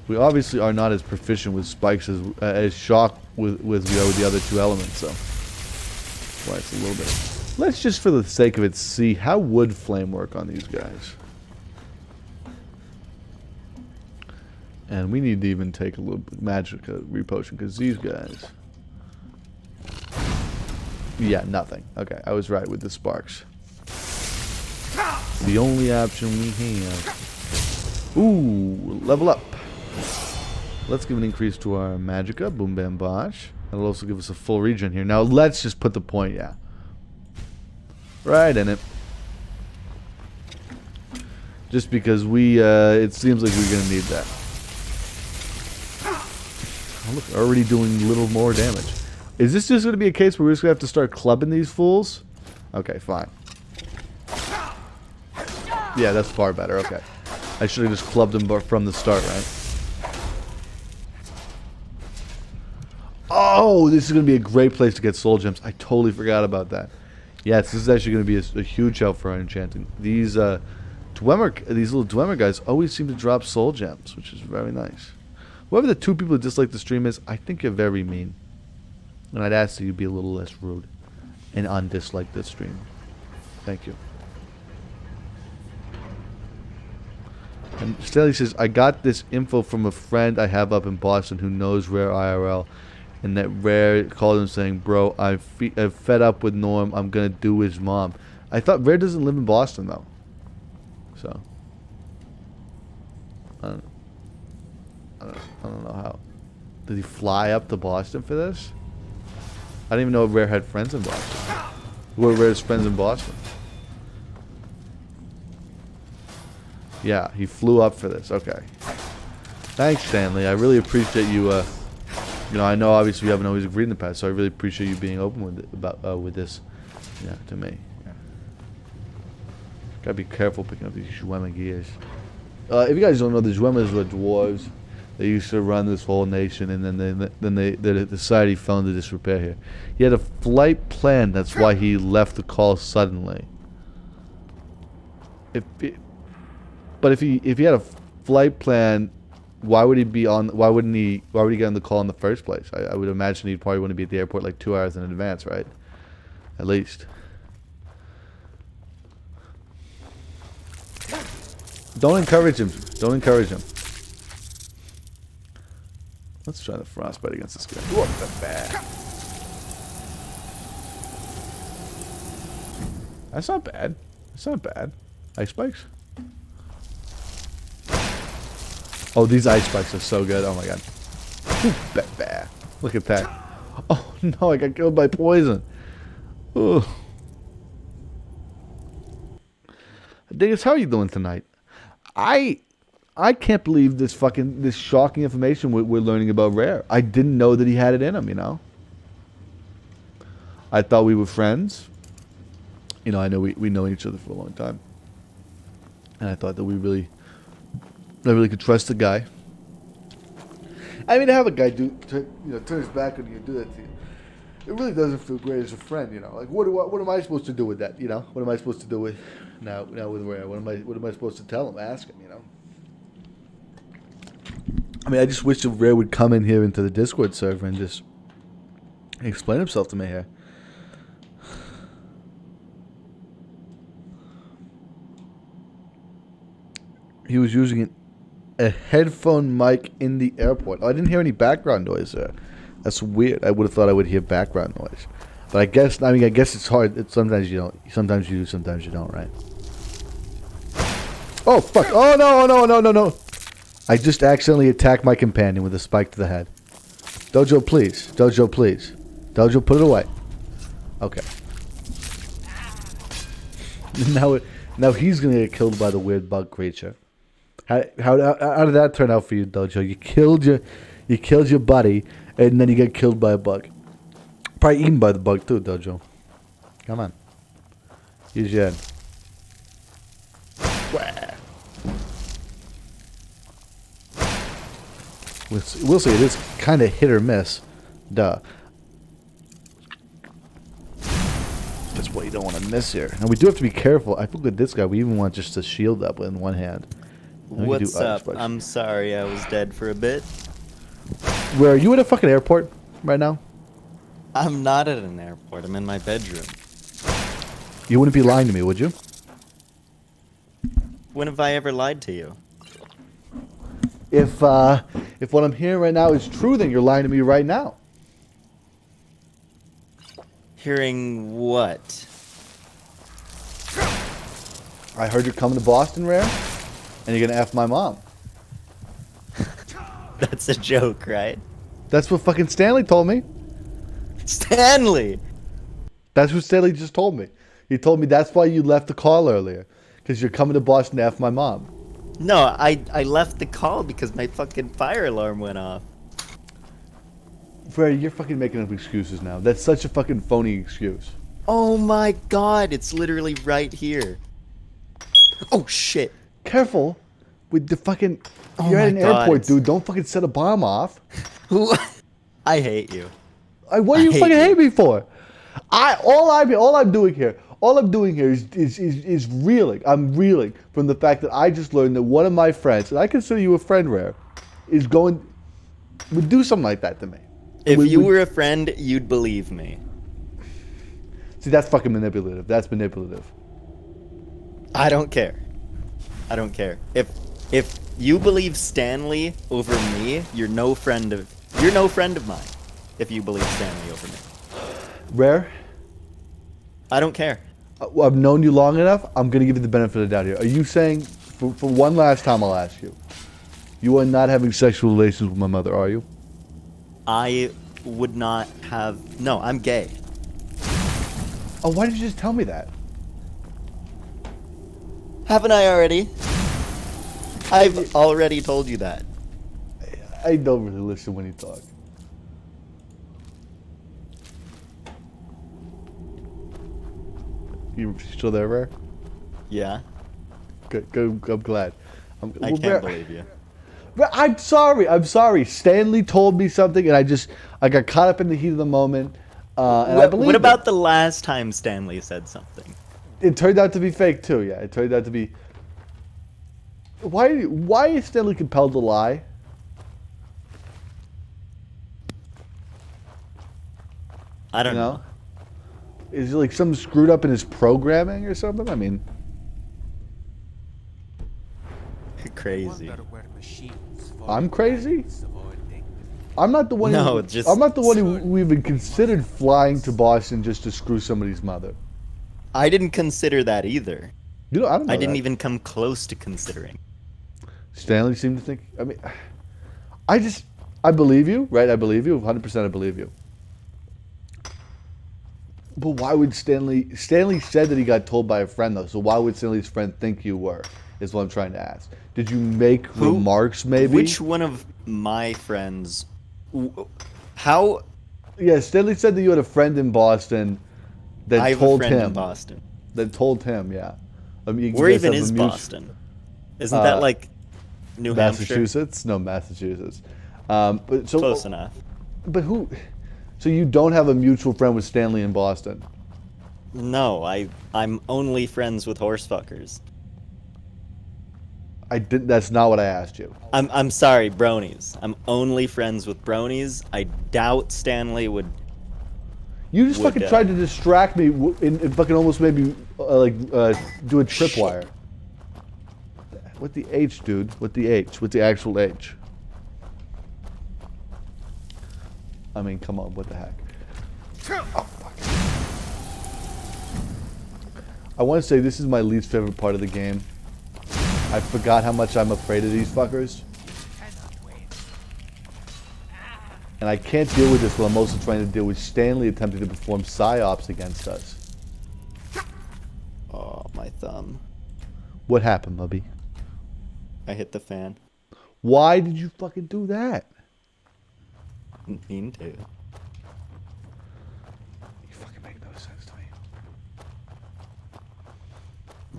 We obviously are not as proficient with spikes as shock with the other two elements, so that's why it's a little bit. Let's just, for the sake of it, see how would flame work on these guys. And we need to even take a little magicka repotion because these guys. Yeah, nothing. Okay, I was right with the sparks. The only option we have. Ooh, level up. Let's give an increase to our magicka. Boom, bam, bosh. That'll also give us a full regen here. Now let's just put the point, right in it. Just because it seems like we're gonna need that. Oh, look, already doing a little more damage. Is this just gonna be a case where we're just gonna have to start clubbing these fools? Okay, fine. Yeah, that's far better. Okay. I should have just clubbed him from the start, right? Oh, this is going to be a great place to get soul gems. I totally forgot about that. Yes, this is actually going to be a huge help for our enchanting. These these little Dwemer guys always seem to drop soul gems, which is very nice. Whoever the 2 people who dislike the stream is, I think you're very mean. And I'd ask that you be a little less rude and undislike this stream. Thank you. And Stanley says, I got this info from a friend I have up in Boston who knows Rare IRL. And that Rare called him saying, bro, I'm fed up with Norm. I'm going to do his mom. I thought Rare doesn't live in Boston, though. So. I don't know how. Did he fly up to Boston for this? I didn't even know Rare had friends in Boston. Who are Rare's friends in Boston? Yeah, he flew up for this. Okay. Thanks, Stanley. I really appreciate you. You know, I know obviously we haven't always agreed in the past, so I really appreciate you being open with it, with this. Yeah, to me. Yeah. Gotta be careful picking up these Dwemer gears. If you guys don't know, the Dwemers were dwarves. They used to run this whole nation, and then the society fell into disrepair here. He had a flight plan. That's why he left the call suddenly. But if he had a flight plan, why would he be on? Why would he get on the call in the first place? I would imagine he'd probably want to be at the airport like 2 hours in advance, right? At least. Don't encourage him. Don't encourage him. Let's try the frostbite against this guy. What the bad? That's not bad. That's not bad. Ice spikes. Oh, these ice spikes are so good. Oh my god. Ooh, look at that. Oh no, I got killed by poison. Ugh. Dingus, how are you doing tonight? I can't believe this shocking information we're learning about Rare. I didn't know that he had it in him, you know. I thought we were friends. You know, I know we know each other for a long time. And I thought that I really could trust the guy. I mean, to have a guy turn his back on you and do that to you, it really doesn't feel great as a friend, you know. Like, what am I supposed to do with that, you know? What am I supposed to do with now with Rare? What am I supposed to tell him? Ask him, you know. I mean, I just wish that Rare would come in here into the Discord server and just explain himself to me here. He was using a headphone mic in the airport. Oh, I didn't hear any background noise there. That's weird. I would have thought I would hear background noise. But I guess it's hard. Sometimes you don't. Sometimes you do, sometimes you don't, right? Oh, fuck. Oh, no. I just accidentally attacked my companion with a spike to the head. Dojo, please. Dojo, please. Dojo, put it away. Okay. Now he's going to get killed by the weird bug creature. How did that turn out for you, Dojo? You killed your buddy, and then you get killed by a bug. Probably eaten by the bug too, Dojo. Come on. Use your head. We'll see. It is kind of hit or miss. Duh. That's what you don't want to miss here. And we do have to be careful. I think with this guy, we even want just to shield up in one hand. What's up? I'm sorry I was dead for a bit. Where are you at a fucking airport right now? I'm not at an airport. I'm in my bedroom. You wouldn't be lying to me, would you? When have I ever lied to you? If what I'm hearing right now is true, then you're lying to me right now. Hearing what? I heard you're coming to Boston, Rare, and you're gonna F my mom. That's a joke, right? That's what fucking Stanley told me. Stanley! That's what Stanley just told me. He told me that's why you left the call earlier. Because you're coming to Boston to F my mom. No, I left the call because my fucking fire alarm went off. Freddy, you're fucking making up excuses now. That's such a fucking phony excuse. Oh my god, it's literally right here. Oh shit. Careful with the fucking... Oh you're my at an god, airport, dude. Don't fucking set a bomb off. I hate you. What do you hate fucking you. hate me for? All I'm doing here is reeling. I'm reeling from the fact that I just learned that one of my friends, and I consider you a friend, Rare, would do something like that to me. If you were a friend, you'd believe me. See, that's fucking manipulative. That's manipulative. I don't care. I don't care. If you believe Stanley over me, you're no friend of mine. If you believe Stanley over me. Rare, I don't care. I've known you long enough. I'm gonna give you the benefit of the doubt here. Are you saying, for one last time, I'll ask you, you are not having sexual relations with my mother, are you? I would not have. No, I'm gay. Oh, why did you just tell me that? Haven't I already? I've already told you that. I don't really listen when you talk. You still there, Rare? Yeah. Good. I'm glad. I can't believe you. I'm sorry. Stanley told me something, and I got caught up in the heat of the moment, and I believe What about the last time Stanley said something? It turned out to be fake too. Yeah, it turned out to be. Why is Stanley compelled to lie? I don't know. Is it like something screwed up in his programming or something? I mean, Crazy. Wonder where machines fall I'm in crazy? lines of all things. I'm not the one. No, just- I'm not the one who even considered flying to Boston just to screw somebody's mother. I didn't consider that either. You know, I don't know. I didn't that. even come close to considering. Stanley seemed to think. I mean, I believe you, right? I believe you. 100%. I believe you. But why would Stanley? Stanley said that he got told by a friend though. So why would Stanley's friend think you were? Is what I'm trying to ask. Did you make remarks? Maybe. Which one of my friends? How? Yeah, Stanley said that you had a friend in Boston that I have a told friend him. in Boston. That told him, yeah. You Where guys even have a is mutual- Boston? Isn't that like New Hampshire? Massachusetts? No, Massachusetts. But so, Close enough. But who? So you don't have a mutual friend with Stanley in Boston? No, I'm only friends with horsefuckers. I didn't. That's not what I asked you. I'm sorry, bronies. I'm only friends with bronies. I doubt Stanley would. You just Would, fucking tried to distract me and fucking almost made me do a tripwire. What the H, dude? What the H? What the actual H? I mean, come on, what the heck? Oh, fuck. I want to say this is my least favorite part of the game. I forgot how much I'm afraid of these fuckers. And I can't deal with this while I'm also trying to deal with Stanley attempting to perform psyops against us. Oh, my thumb. What happened, Bubby? I hit the fan. Why did you fucking do that? Didn't mean to. You fucking make no sense to me.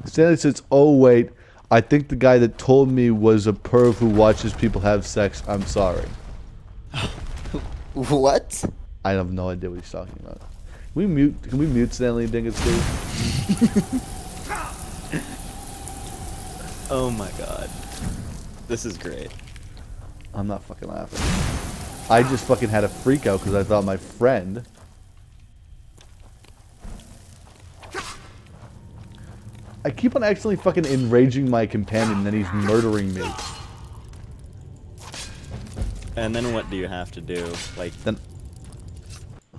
Stanley says, oh wait, I think the guy that told me was a perv who watches people have sex. I'm sorry. What? I have no idea what he's talking about. Can we mute Stanley Dingus, please? Oh my god. This is great. I'm not fucking laughing. I just fucking had a freak out because I thought my friend... I keep on accidentally fucking enraging my companion and then he's murdering me. And then what do you have to do? Like, Then...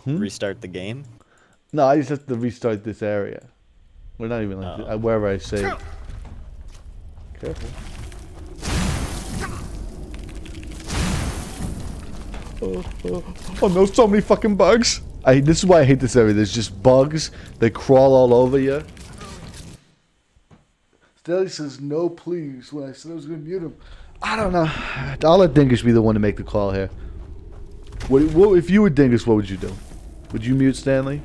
restart the game? No, I just have to restart this area. We're not even like... Oh. Wherever I save. Careful. Oh no, so many fucking bugs. This is why I hate this area. There's just bugs. They crawl all over you. Stanley says no, please. When I said I was going to mute him. I don't know. I'll let Dingus be the one to make the call here. What if you were Dingus, what would you do? Would you mute Stanley?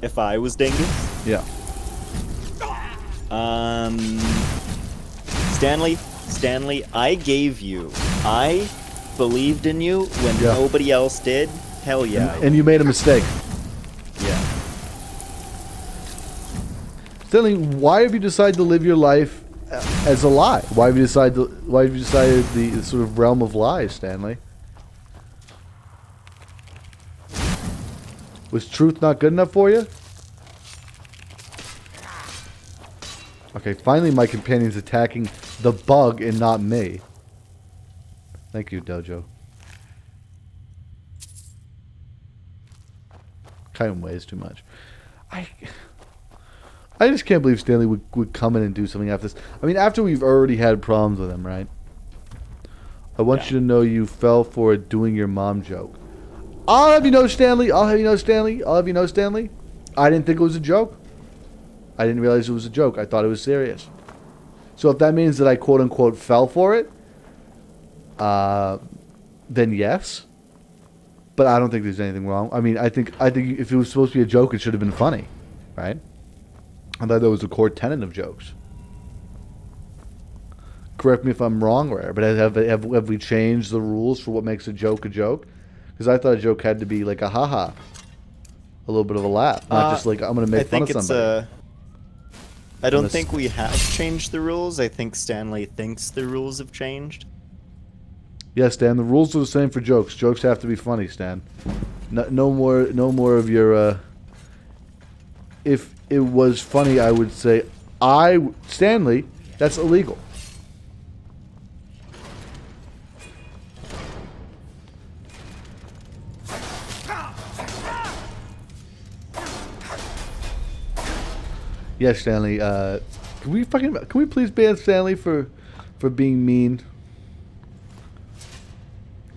If I was Dingus? Yeah. Stanley, I gave you. I believed in you when Yeah. nobody else did. Hell yeah. And you made a mistake. Yeah. Stanley, why have you decided to live your life as a lie? Why have you decided the sort of realm of lies, Stanley? Was truth not good enough for you? Okay, finally my companion's attacking the bug and not me. Thank you, Dojo. Kind of weighs too much. I just can't believe Stanley would come in and do something after this. I mean, after we've already had problems with him, right? I want you to know you fell for a doing your mom joke. I'll have you know, Stanley. I'll have you know, Stanley. I'll have you know, Stanley. I didn't think it was a joke. I didn't realize it was a joke. I thought it was serious. So if that means that I quote-unquote fell for it, then yes. But I don't think there's anything wrong. I mean, I think if it was supposed to be a joke, it should have been funny, right? I thought that was a core tenet of jokes. Correct me if I'm wrong, Rare, but have we changed the rules for what makes a joke a joke? Because I thought a joke had to be like a haha, a little bit of a laugh, not just like I'm going to make fun of somebody. I don't think we have changed the rules. I think Stanley thinks the rules have changed. Yes, Stan. The rules are the same for jokes. Jokes have to be funny, Stan. No more of your. If it was funny, I would say, Stanley, that's illegal. Yes, Stanley. Can we please ban Stanley for being mean?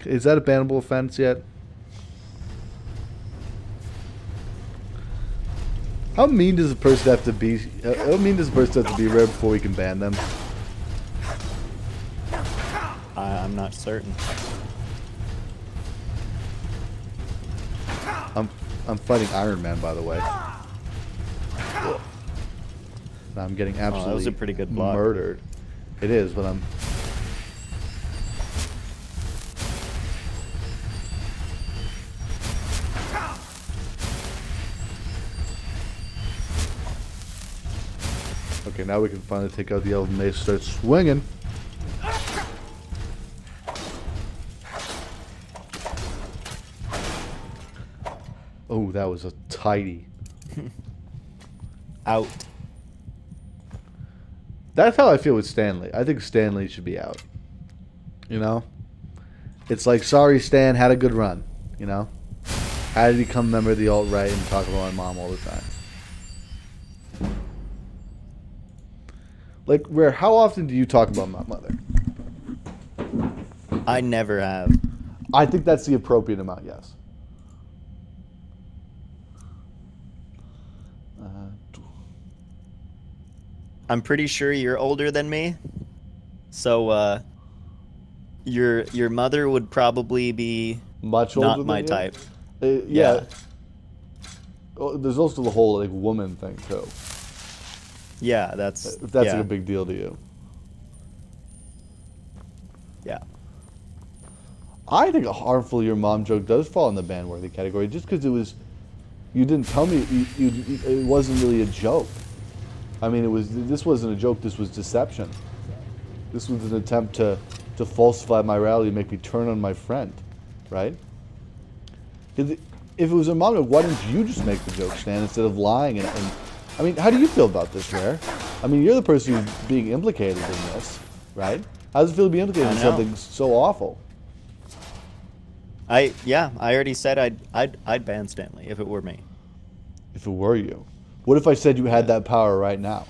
Is that a bannable offense yet? How mean does a person have to be? How mean does a person have to be, Rare, before we can ban them? I'm not certain. I'm fighting Iron Man, by the way. And I'm getting absolutely that was a pretty good block. Murdered. It is, but I'm. Okay, now we can finally take out the Elven Mace, start swinging. Oh, that was a tidy. Out. That's how I feel with Stanley. I think Stanley should be out. You know? It's like, sorry, Stan, had a good run. You know? I had to become a member of the alt-right and talk about my mom all the time. Like, Rare, how often do you talk about my mother? I never have. I think that's the appropriate amount, yes. I'm pretty sure you're older than me, so your mother would probably be much older not than my you? type. Yeah. Oh, there's also the whole like woman thing too. Yeah, that's If that's yeah. like a big deal to you. Yeah. I think a harmful your mom joke does fall in the ban-worthy category, just because it was, you didn't tell me it wasn't really a joke. I mean, this wasn't a joke. This was deception. This was an attempt to falsify my reality and make me turn on my friend, right? If it was a mom joke, why didn't you just make the joke, Stan, instead of lying? And I mean, how do you feel about this, Rare? I mean, you're the person who's being implicated in this, right? How does it feel to be implicated in something so awful? I already said I'd ban Stanley if it were me. If it were you. What if I said you had that power right now?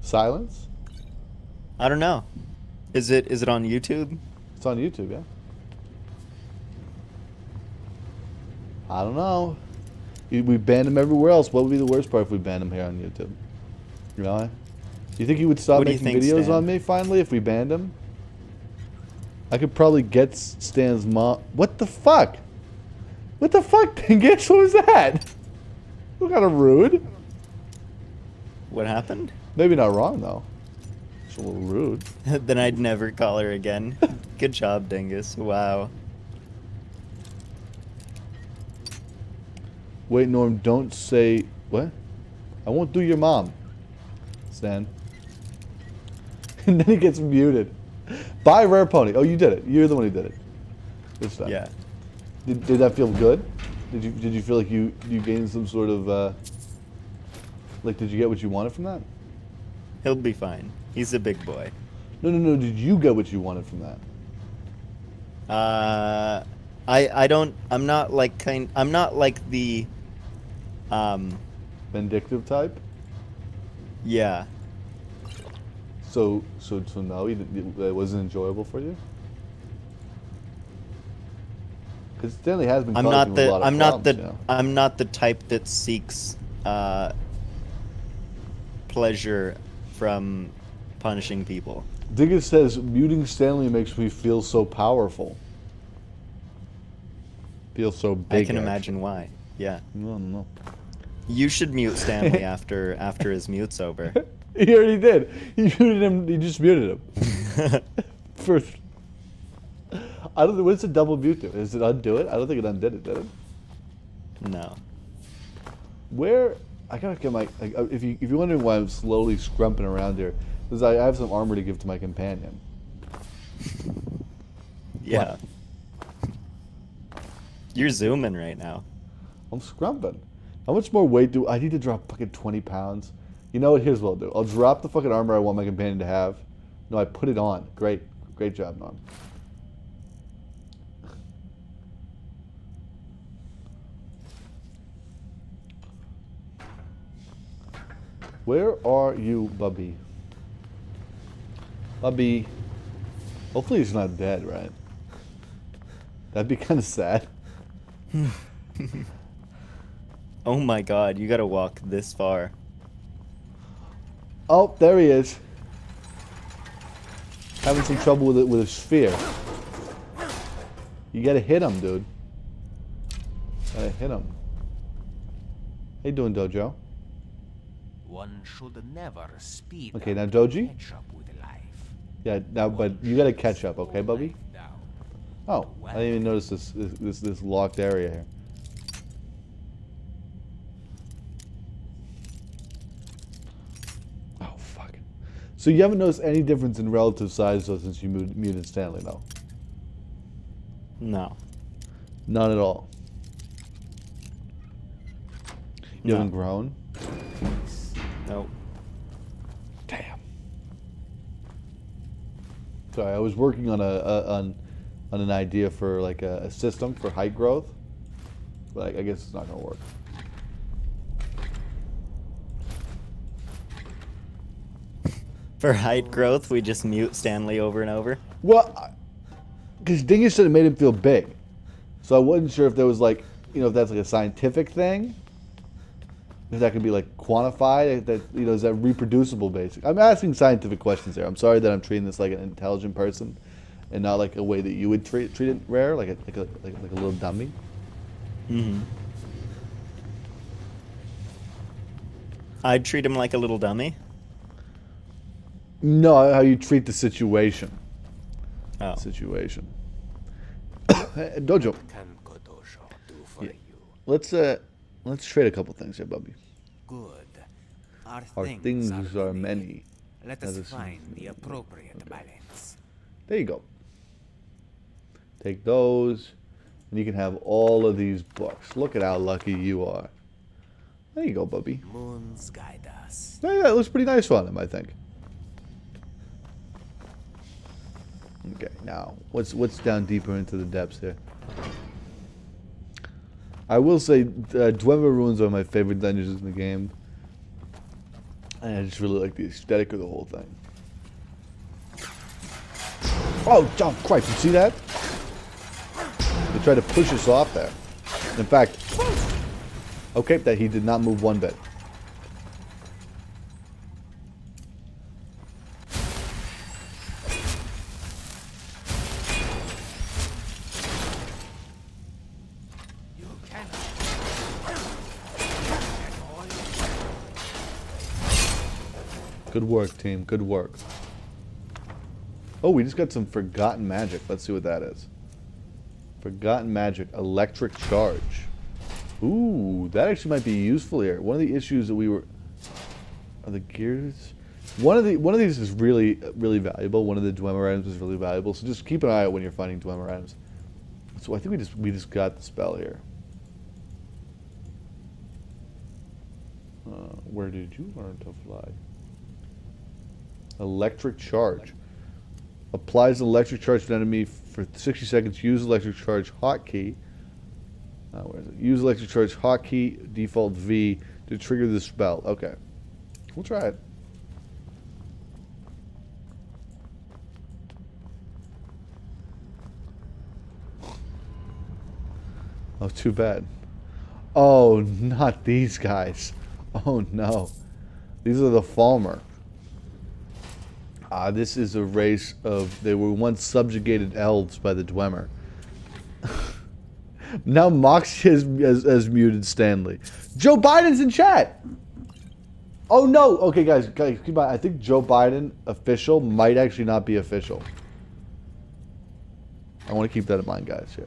Silence? I don't know. Is it on YouTube? It's on YouTube, yeah. I don't know. We banned him everywhere else. What would be the worst part if we banned him here on YouTube? You know? You think he would stop What do you making think, videos Stan? on me finally if we banned him? I could probably get Stan's mom. What the fuck? What the fuck, Dingus? What was that? What kind of rude? What happened? Maybe not wrong though. It's a little rude. Then I'd never call her again. Good job, Dingus. Wow. Wait, Norm, don't say... What? I won't do your mom. Stan. And then he gets muted. Bye, Rare Pony. Oh, you did it. You're the one who did it. Good stuff. Yeah. Did that feel good? Did you feel like you gained some sort of... like, did you get what you wanted from that? He'll be fine. He's a big boy. No. Did you get what you wanted from that? I'm not like the Vindictive type? yeah. So no, it wasn't enjoyable for you? Because Stanley has been I'm causing not you a the lot of I'm not problems, the you know? I'm not the type that seeks pleasure from punishing people. Diggus says, muting Stanley makes me feel so powerful. Feel so big. I can imagine why. Yeah. No. You should mute Stanley after his mute's over. He already did. He muted him. He just muted him. First. I don't know. What's a double mute do? Does it undo it? I don't think it undid it, did it? No. Where... I gotta get my... if you're wondering why I'm slowly scrumping around here, because I have some armor to give to my companion. Yeah. You're zooming right now. I'm scrumping. How much more weight do... I need to drop fucking 20 pounds. You know what? Here's what I'll do. I'll drop the fucking armor I want my companion to have. No, I put it on. Great. Great job, Norm. Where are you, Bubby? Bubby. Hopefully he's not dead, right? That'd be kind of sad. Oh my god, you gotta walk this far. Oh, there he is. Having some trouble with it with a sphere. You gotta hit him, dude. Gotta hit him. How you doing, Dojo? One should never speed Okay, up now to Doji? catch up with life. Yeah, now, but you gotta catch up, okay, Bubby? Life down. Oh, I didn't even notice this locked area here. Oh, fuck. So you haven't noticed any difference in relative size, though, since you muted Stanley, though? No. None at all. You No. haven't grown? Nope. Damn. Sorry, I was working on on an idea for like a system for height growth, but I guess it's not gonna work. For height growth, we just mute Stanley over and over. Well, because Dingus said it made him feel big, so I wasn't sure if there was like, you know, if that's like a scientific thing. If that could be like quantified, that, you know, is that reproducible? Basically, I'm asking scientific questions here. I'm sorry that I'm treating this like an intelligent person, and not like a way that you would treat it rare, like a little dummy. Mm-hmm. I'd treat him like a little dummy. No, how you treat the situation. Oh. Situation. Dojo, Can Kodojo do for Yeah. you? let's trade a couple things here, Bubby. Good. Our, Our things are many. Let That us is- find the appropriate balance. There you go. Take those, and you can have all of these books. Look at how lucky you are. There you go, Bubby. Moons guide us. Yeah, it looks pretty nice on him, I think. Okay, now what's down deeper into the depths here? I will say, Dwemer Ruins are my favorite dungeons in the game, and I just really like the aesthetic of the whole thing. Oh, John Christ! You see that? They tried to push us off there. In fact, okay, that he did not move one bit. You cannot. Good work, team. Good work. Oh, we just got some forgotten magic. Let's see what that is. Forgotten magic, electric charge. Ooh, that actually might be useful here. One of the issues that we were... Are the gears... One of these is really valuable. One of the Dwemer items is really valuable. So just keep an eye out when you're finding Dwemer items. So I think we just got the spell here. Where did you learn to fly? Electric charge. Applies an electric charge to an enemy for 60 seconds. Use electric charge hotkey. Where is it? Use electric charge hotkey default V to trigger the spell. Okay, we'll try it. Oh, too bad. Oh, not these guys. Oh no, these are the Falmer. This is a race of... They were once subjugated elves by the Dwemer. Now Moxie has muted Stanley. Joe Biden's in chat! Oh no! Okay, guys, keep in mind, I think Joe Biden official might actually not be official. I want to keep that in mind, guys. Yeah.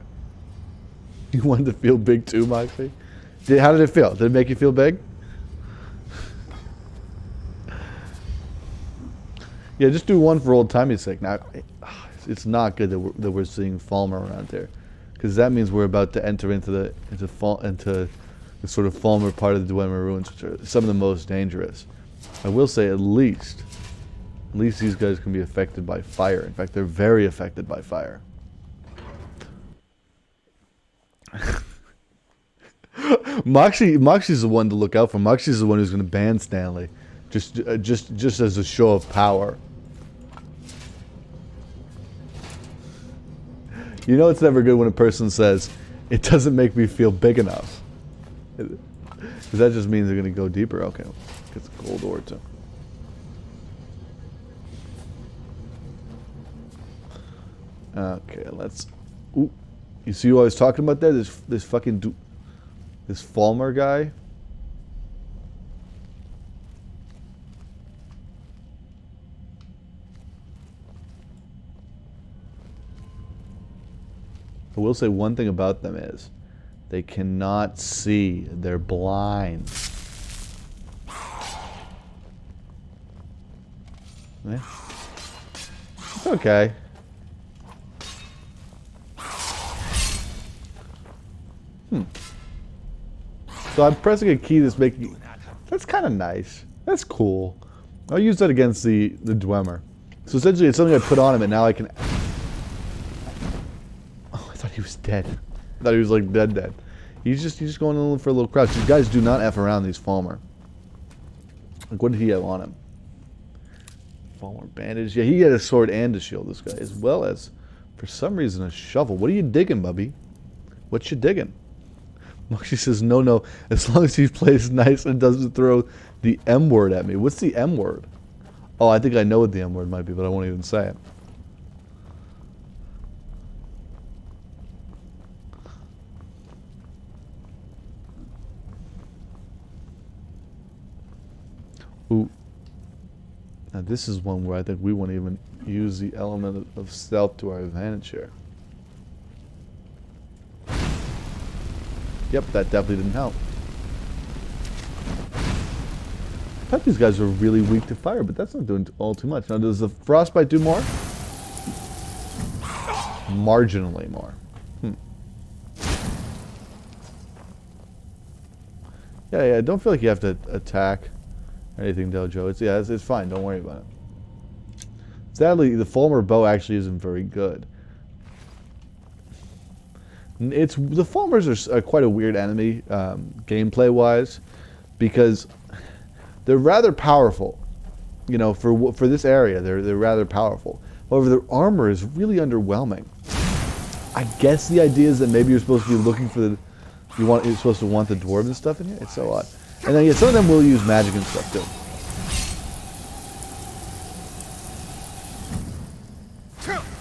You wanted to feel big too, Moxie? How did it feel? Did it make you feel big? Yeah, just do one for old timey's sake. Now, it's not good that we're seeing Falmer around here, because that means we're about to enter into the sort of Falmer part of the Dwemer ruins, which are some of the most dangerous. I will say, at least these guys can be affected by fire. In fact, they're very affected by fire. Moxie's the one to look out for. Moxie's the one who's going to ban Stanley, just as a show of power. You know it's never good when a person says, "It doesn't make me feel big enough." Because that just means they're going to go deeper. Okay, get the gold ore too. Okay, let's... Ooh. You see who I was talking about there? This fucking... This Falmer guy? I will say one thing about them is they cannot see. They're blind. Yeah. It's okay. So I'm pressing a key that's making... That's kind of nice. That's cool. I'll use that against the Dwemer. So essentially it's something I put on him and now I can... Oh, I thought he was dead. I thought he was like dead. He's just going for a little crouch. These guys do not F around, these Falmer. Like, what did he have on him? Falmer bandage. Yeah, he had a sword and a shield, this guy. As well as, for some reason, a shovel. What are you digging, bubby? What you digging? Moxie says, no, as long as he plays nice and doesn't throw the M word at me. What's the M word? Oh, I think I know what the M word might be, but I won't even say it. Ooh. Now this is one where I think we won't even use the element of stealth to our advantage here. Yep, that definitely didn't help. I thought these guys were really weak to fire, but that's not doing all too much. Now, does the frostbite do more? Marginally more. Yeah, I don't feel like you have to attack or anything, Dojo. It's fine. Don't worry about it. Sadly, the Falmer bow actually isn't very good. The Falmers are quite a weird enemy, gameplay wise, because they're rather powerful. You know, for this area, they're rather powerful. However, their armor is really underwhelming. I guess the idea is that maybe you're supposed to be looking for you're supposed to want the dwarves and stuff in here. It's so odd. And then yeah, some of them will use magic and stuff too.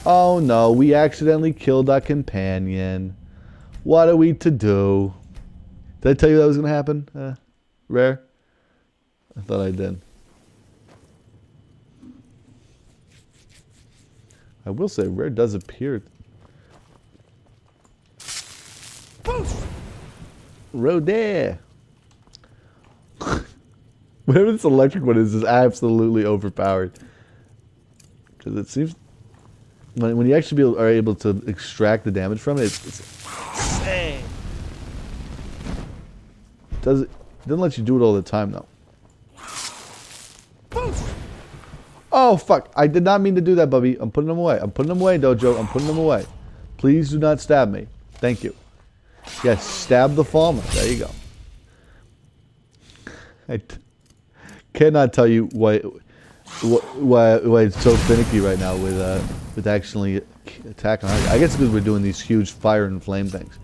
Oh no, we accidentally killed our companion. What are we to do? Did I tell you that was going to happen? Rare? I thought I did. I will say, rare does appear. Rodare. Whatever this electric one is absolutely overpowered. Because it seems when you actually are able to extract the damage from it, it's insane. Doesn't let you do it all the time though. Oh fuck! I did not mean to do that, Bubby. I'm putting them away. I'm putting them away, Dojo. I'm putting them away. Please do not stab me. Thank you. Yes, stab the farmer. There you go. I cannot tell you why it's so finicky right now with actually attacking. I guess because we're doing these huge fire and flame things.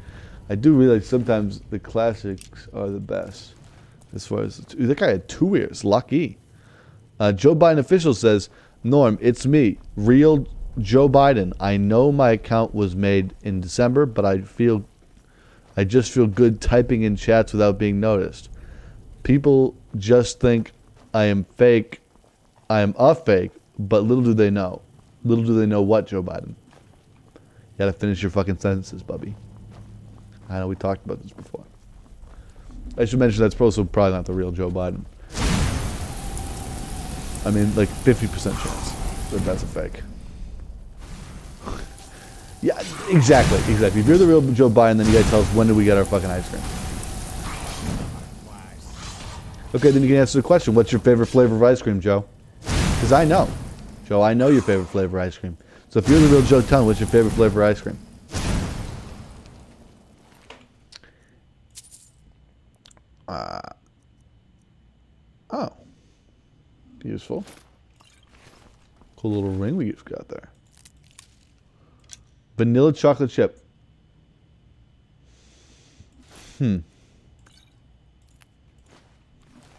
I do realize sometimes the classics are the best. As far as that guy had 2 ears, lucky. Joe Biden official says, Norm, it's me, real Joe Biden. I know my account was made in December, but I just feel good typing in chats without being noticed. People just think I am fake. I am a fake, but little do they know. Little do they know what, Joe Biden. You gotta finish your fucking sentences, Bubby. I know we talked about this before. I should mention that's also probably not the real Joe Biden. I mean, like 50% chance that that's a fake. Yeah, exactly. If you're the real Joe Biden, then you gotta tell us when do we get our fucking ice cream. Okay, then you can answer the question. What's your favorite flavor of ice cream, Joe? Because I know. Joe, I know your favorite flavor of ice cream. So if you're the real Joe, tell me what's your favorite flavor of ice cream. Oh. Useful. Cool little ring we just got there. Vanilla chocolate chip.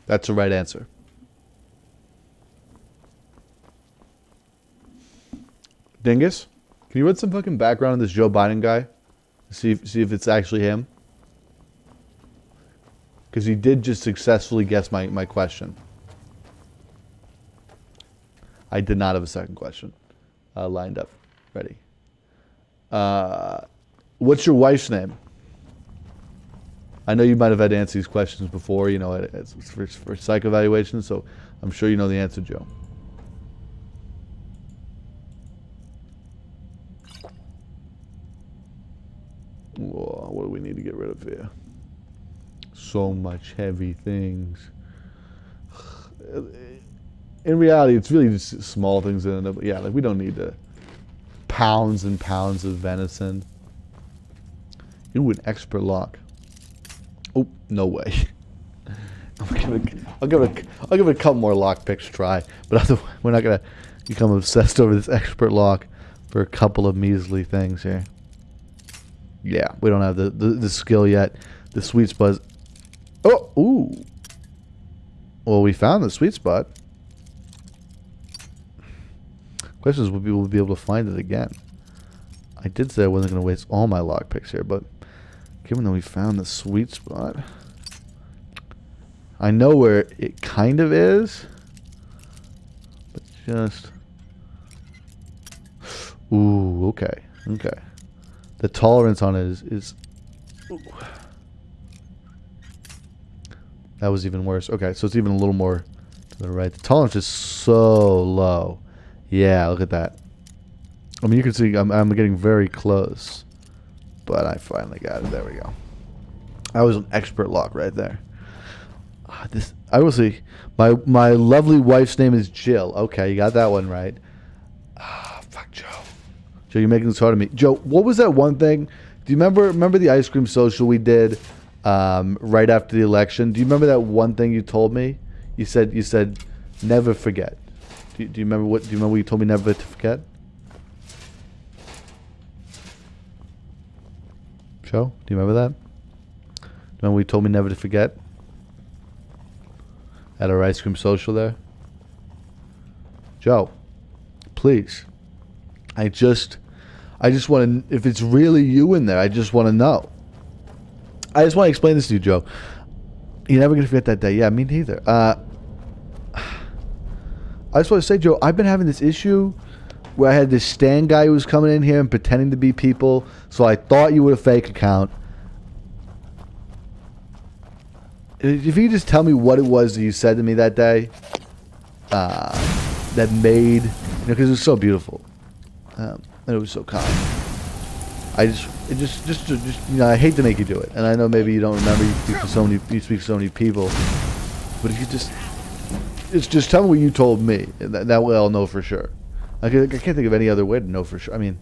That's the right answer. Dingus, can you put some fucking background on this Joe Biden guy? See if it's actually him. Because he did just successfully guess my question. I did not have a second question lined up. Ready. What's your wife's name? I know you might have had to answer these questions before, you know, it's for psych evaluation, so I'm sure you know the answer, Joe. Whoa, what do we need to get rid of here? So much heavy things. In reality, it's really just small things in it. Yeah, like we don't need pounds and pounds of venison. Ooh, an expert lock. Oh, no way. I'll give it a couple more lock picks try, but otherwise we're not gonna become obsessed over this expert lock for a couple of measly things here. Yeah, we don't have the skill yet. The sweet spot. Oh, ooh. Well, we found the sweet spot. Question is, will we be able to find it again? I did say I wasn't going to waste all my lock picks here, but given that we found the sweet spot, I know where it kind of is, but just... Ooh, okay. The tolerance on it is ooh. That was even worse. Okay, so it's even a little more to the right. The tolerance is so low. Yeah, look at that. I mean, you can see I'm getting very close, but I finally got it. There we go. That was an expert lock right there. I will see. My lovely wife's name is Jill. Okay, you got that one right. Fuck Joe. Joe, you're making this hard on me. Joe, what was that one thing? Do you remember the ice cream social we did right after the election? Do you remember that one thing you told me? You said never forget. Do you remember what? Do you remember what you told me never to forget? Joe, do you remember that? Remember what you told me never to forget? At our ice cream social there? Joe, please. I just want to, if it's really you in there, I just want to know. I just want to explain this to you, Joe. You're never going to forget that day. Yeah, me neither. I just want to say, Joe, I've been having this issue where I had this Stan guy who was coming in here and pretending to be people, so I thought you were a fake account. If you could just tell me what it was that you said to me that day, that made, because it was so beautiful, and it was so kind. I just, I hate to make you do it, and I know maybe you don't remember. You speak to so many people, but if you just tell me what you told me, that way I'll know for sure. I can't think of any other way to know for sure. I mean,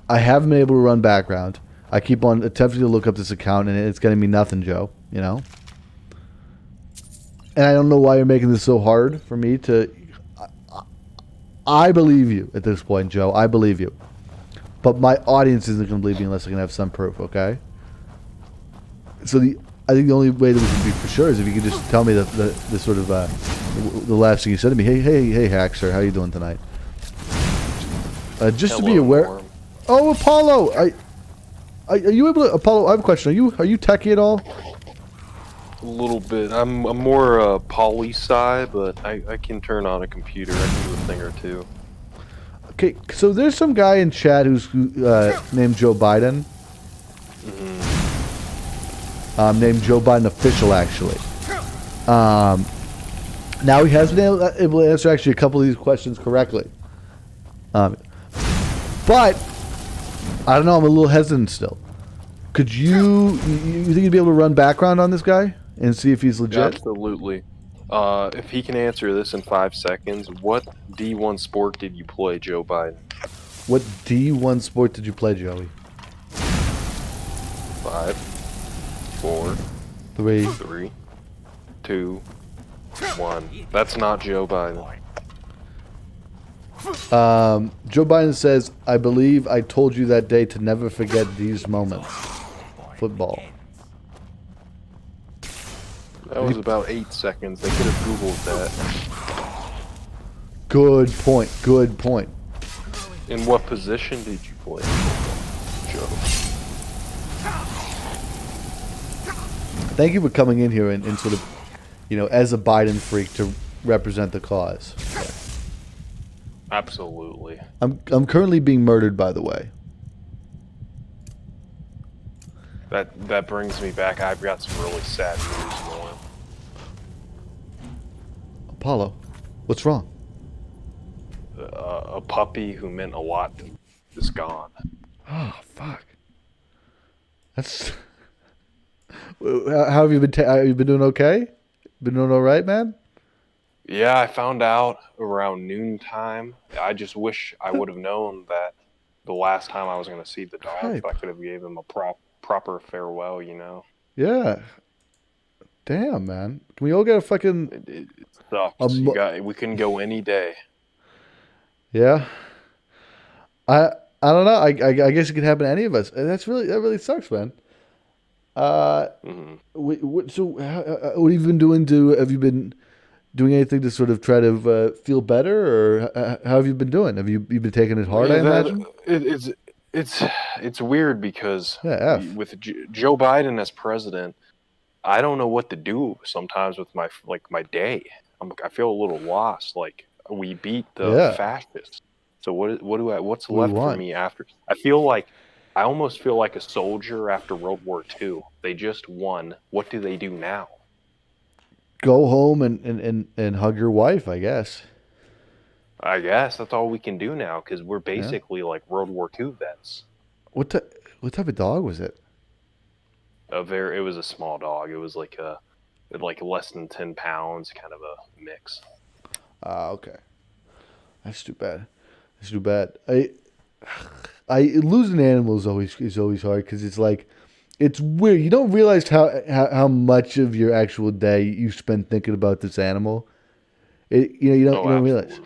I haven't been able to run background. I keep on attempting to look up this account, and it's getting me nothing, Joe. You know? And I don't know why you're making this so hard for me to... I believe you at this point, Joe. I believe you. But my audience isn't going to believe me unless I can have some proof, okay? So I think the only way that we can be for sure is if you could just tell me the sort of... the last thing you said to me. Hey, Haxer, how you doing tonight? Just to be aware... Norm. Oh, Apollo! Are you able to... Apollo, I have a question. Are you techie at all? A little bit. I'm more poly sci, but I can turn on a computer. I can do a thing or two. Okay, so there's some guy in chat who's named Joe Biden. Named Joe Biden official, actually. Now he has been able to answer actually a couple of these questions correctly. But I don't know. I'm a little hesitant still. Could you think you'd be able to run background on this guy and see if he's legit? Absolutely. If he can answer this in 5 seconds, what D1 sport did you play, Joe Biden? What D1 sport did you play, Joey? 5, 4, 3. 3, 2, 1. That's not Joe Biden. Joe Biden says, "I believe I told you that day to never forget these moments." Football. That was about 8 seconds. They could have Googled that. Good point. Good point. In what position did you play, Joe? Thank you for coming in here and sort of, as a Biden freak to represent the cause. Absolutely. I'm currently being murdered, by the way. That brings me back. I've got some really sad news, Norm. Apollo, what's wrong? A puppy who meant a lot is gone. Oh, fuck. That's... How have you been? Have you been doing okay? Been doing all right, man? Yeah, I found out around noontime. I just wish I would have known that the last time I was going to see the dog, Right. I could have gave him a proper farewell, you know? Yeah. Damn, man. Can we all get a fucking... It sucks. We couldn't go any day. Yeah. I don't know. I guess it could happen to any of us. That really sucks, man. So what have you been doing have you been doing anything to sort of try to feel better, or how have you been doing? Have you been taking it hard, I imagine? It's weird because with Joe Biden as president, I don't know what to do sometimes with my day. I feel a little lost. Like, we beat the fascists. So what's left for me after? I almost feel like a soldier after World War II. They just won. What do they do now? Go home and hug your wife, I guess. I guess that's all we can do now, because we're basically like World War II vets. What type of dog was it? It was a small dog. It was like less than 10 pounds, kind of a mix. Okay. That's too bad. That's too bad. I losing animals is always hard, because it's like, it's weird. You don't realize how much of your actual day you spend thinking about this animal. You don't realize,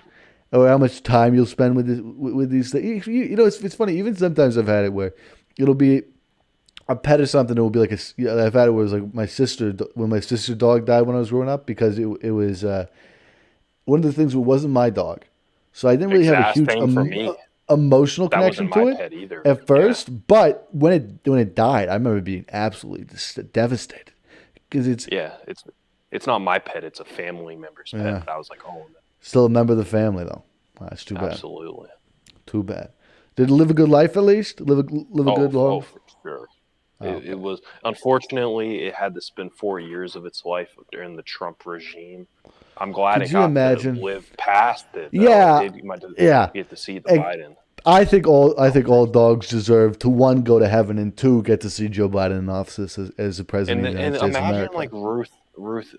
or how much time you'll spend with these things. It's funny. Even sometimes I've had it where it'll be a pet or something. It will be like I've had it where it was like my sister, when my sister's dog died when I was growing up, because it was one of the things that wasn't my dog, so I didn't really have a huge emotional connection to it either, at first. But when it died, I remember being absolutely just devastated, because it's not my pet, it's a family member's pet. I was like, oh, still a member of the family though. That's too bad. Absolutely. Too bad. Did it live a good life at least? Live a good long? Oh, for sure. It was, unfortunately, it had to spend 4 years of its life during the Trump regime. I'm glad Could it you got imagine? to live past it. Though. Yeah, It might yeah. get to see the Biden. I think all dogs deserve to, one, go to heaven, and two, get to see Joe Biden in office as the president of the United States of Imagine America. like Ruth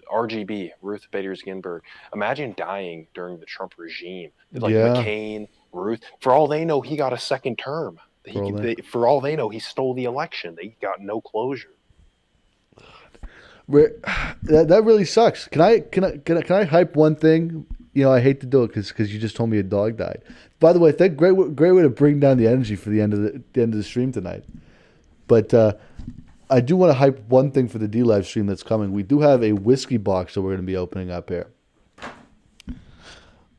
Bader Ginsburg. Imagine dying during the Trump regime. Like McCain, Ruth. For all they know, he got a second term. For all they know, he stole the election. They got no closure. That really sucks. Can I hype one thing? You know, I hate to do it because you just told me a dog died. By the way, that great way to bring down the energy for the end of the stream tonight. But I do want to hype one thing for the D live stream that's coming. We do have a whiskey box that we're going to be opening up here,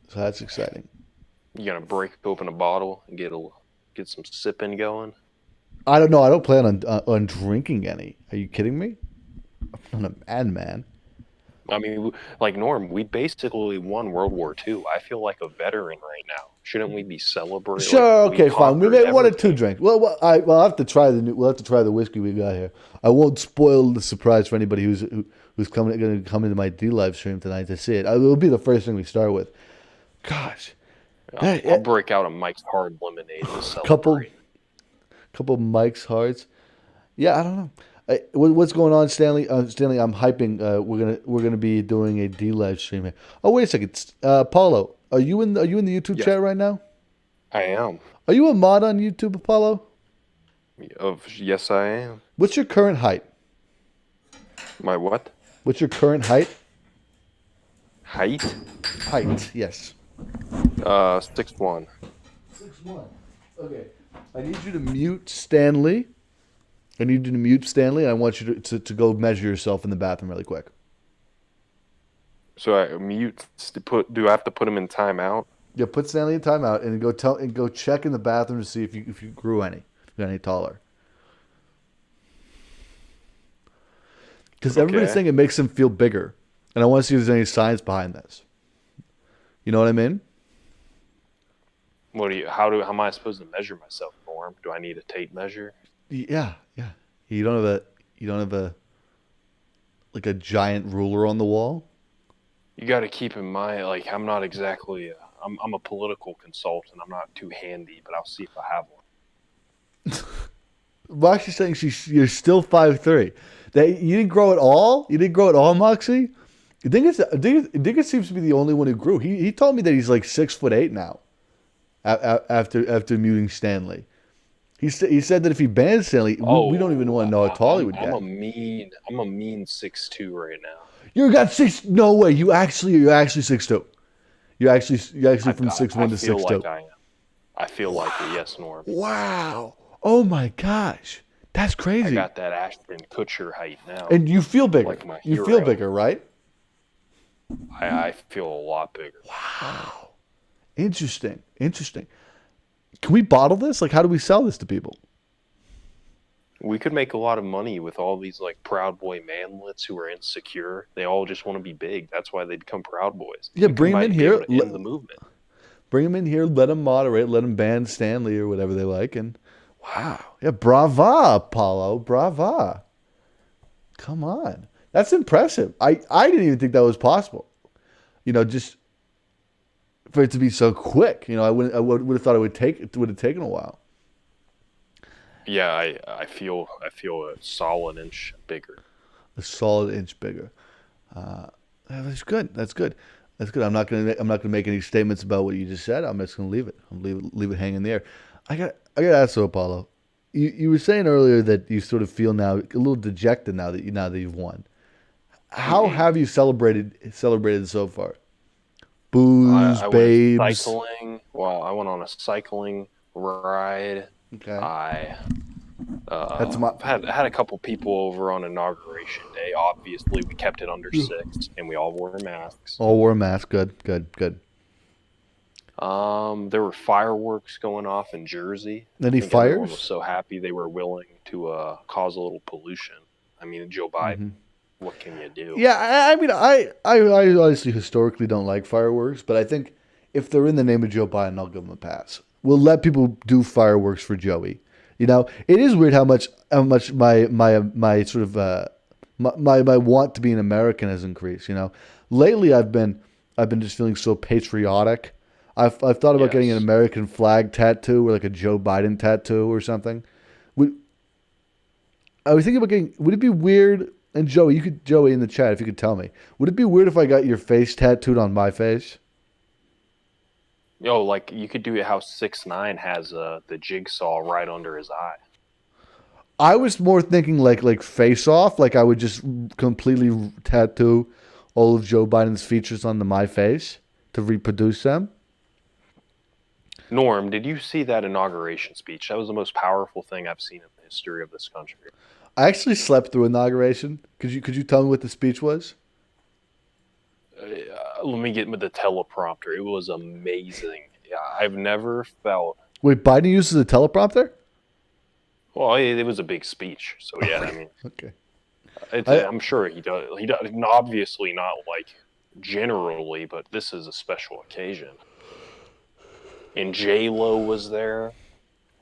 so that's exciting. You gonna break open a bottle and get some sipping going? I don't know. I don't plan on drinking any. Are you kidding me? I'm not a madman. I mean, like Norm, we basically won World War II. I feel like a veteran right now. Shouldn't we be celebrating? Sure, like okay, fine. We made one or two everything? drinks. We'll have to try we'll have to try the whiskey we got here. I won't spoil the going to come into my D live stream tonight to see it. It'll be the first thing we start with. Gosh, I'll break out a Mike's Hard Lemonade to celebrate. Couple Mike's Hards. Yeah, I don't know. What's going on, Stanley? Stanley, I'm hyping. We're gonna be doing a D live stream here. Oh, wait a second. Paulo, are you in the YouTube chat right now? I am. Are you a mod on YouTube, Apollo? Yes, I am. What's your current height? My what? What's your current height? Height? Height, yes. 6'1". 6'1". Okay. I need you to mute Stanley. I want you to go measure yourself in the bathroom really quick. So I mute. Do I have to put him in timeout? Yeah, put Stanley in timeout and go check in the bathroom to see if you grew any, if you got any taller. Because everybody's saying it makes him feel bigger, and I want to see if there's any science behind this. You know what I mean? How am I supposed to measure myself, Norm? Do I need a tape measure? Yeah. You don't have a like a giant ruler on the wall? You got to keep in mind, like, I'm not exactly I'm a political consultant. I'm not too handy, but I'll see if I have one. Moxie's saying you're still 5'3". That you didn't grow at all? You didn't grow at all, Moxie? I think it seems to be the only one who grew. He told me that he's like 6'8" now. After muting Stanley. He said that if he banned Stanley, we don't even want to know how tall he would get. I'm a mean 6'2" right now. You got 6? No way. You're actually 6'2". You're actually from 6'1" to 6'2". Like I am. I feel like it. Yes, Norm. Wow. Oh my gosh. That's crazy. I got that Ashton Kutcher height now. And you feel bigger. Like my you hero. feel bigger, right? I feel a lot bigger. Wow. Interesting. Can we bottle this? Like, how do we sell this to people? We could make a lot of money with all these like Proud Boy manlets who are insecure. They all just want to be big. That's why they become Proud Boys. Yeah, bring them in here. End the movement. Bring them in here. Let them moderate. Let them ban Stanley or whatever they like. And wow, yeah, brava, Apollo, brava. Come on, that's impressive. I didn't even think that was possible. You know, just for it to be so quick. You know, I would have thought it would have taken a while. Yeah, I feel a solid inch bigger. A solid inch bigger. That's good. That's good. I'm not gonna make any statements about what you just said. I'm just gonna leave it. Leave it hanging there. I got to ask you, Apollo. You were saying earlier that you sort of feel now a little dejected now that you've won. How have you celebrated so far? Booze, babes. Went cycling. Well, I went on a cycling ride. Okay. I had a couple people over on Inauguration Day. Obviously, we kept it under 6, and we all wore masks. All wore masks. Good. There were fireworks going off in Jersey. Any fires? Everyone was so happy they were willing to cause a little pollution. I mean, Joe Biden. What can you do? Yeah, I mean, I honestly historically don't like fireworks, but I think if they're in the name of Joe Biden, I'll give them a pass. We'll let people do fireworks for Joey. You know, it is weird how much my sort of my want to be an American has increased. You know, lately I've been just feeling so patriotic. I've thought about getting an American flag tattoo or like a Joe Biden tattoo or something. I was thinking about getting. Would it be weird? And Joey in the chat, if you could tell me, would it be weird if I got your face tattooed on my face? Yo, like you could do it how 6ix9ine has the jigsaw right under his eye. I was more thinking like Face Off, like I would just completely tattoo all of Joe Biden's features onto my face to reproduce them. Norm, did you see that inauguration speech? That was the most powerful thing I've seen in the history of this country. I actually slept through inauguration. Could you tell me what the speech was? Let me get with the teleprompter. It was amazing. Yeah, I've never felt. Wait, Biden uses a teleprompter? Well, it was a big speech, so yeah. I mean, okay. I'm sure he does. He does. Obviously not like generally, but this is a special occasion. And J-Lo was there,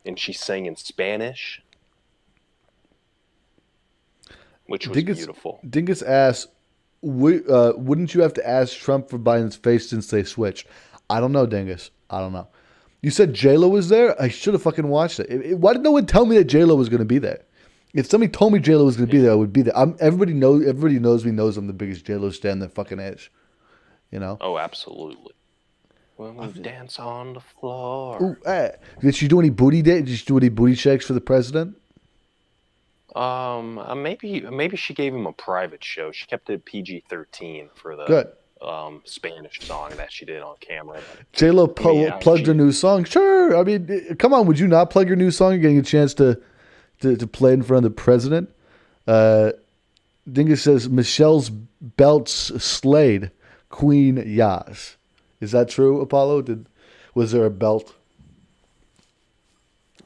and she sang in Spanish, which was beautiful. Dingus asked, wouldn't you have to ask Trump for Biden's face since they switched? I don't know, Dingus. I don't know. You said J-Lo was there? I should have fucking watched it. Why did no one tell me that J-Lo was going to be there? If somebody told me J-Lo was going to be there, I would be there. Everybody knows me knows I'm the biggest J-Lo stan there fucking is. You know? Oh, absolutely. When we dance on the floor. Ooh, did she do any booty Did she do any booty shakes for the president? Maybe she gave him a private show. She kept it PG-13 for the Good. Spanish song that she did on camera. J-Lo plugged her new song. Sure. I mean, come on. Would you not plug your new song? You're getting a chance to play in front of the president. Dingus says, Michelle's belts slayed Queen Yas. Is that true, Apollo? Was there a belt?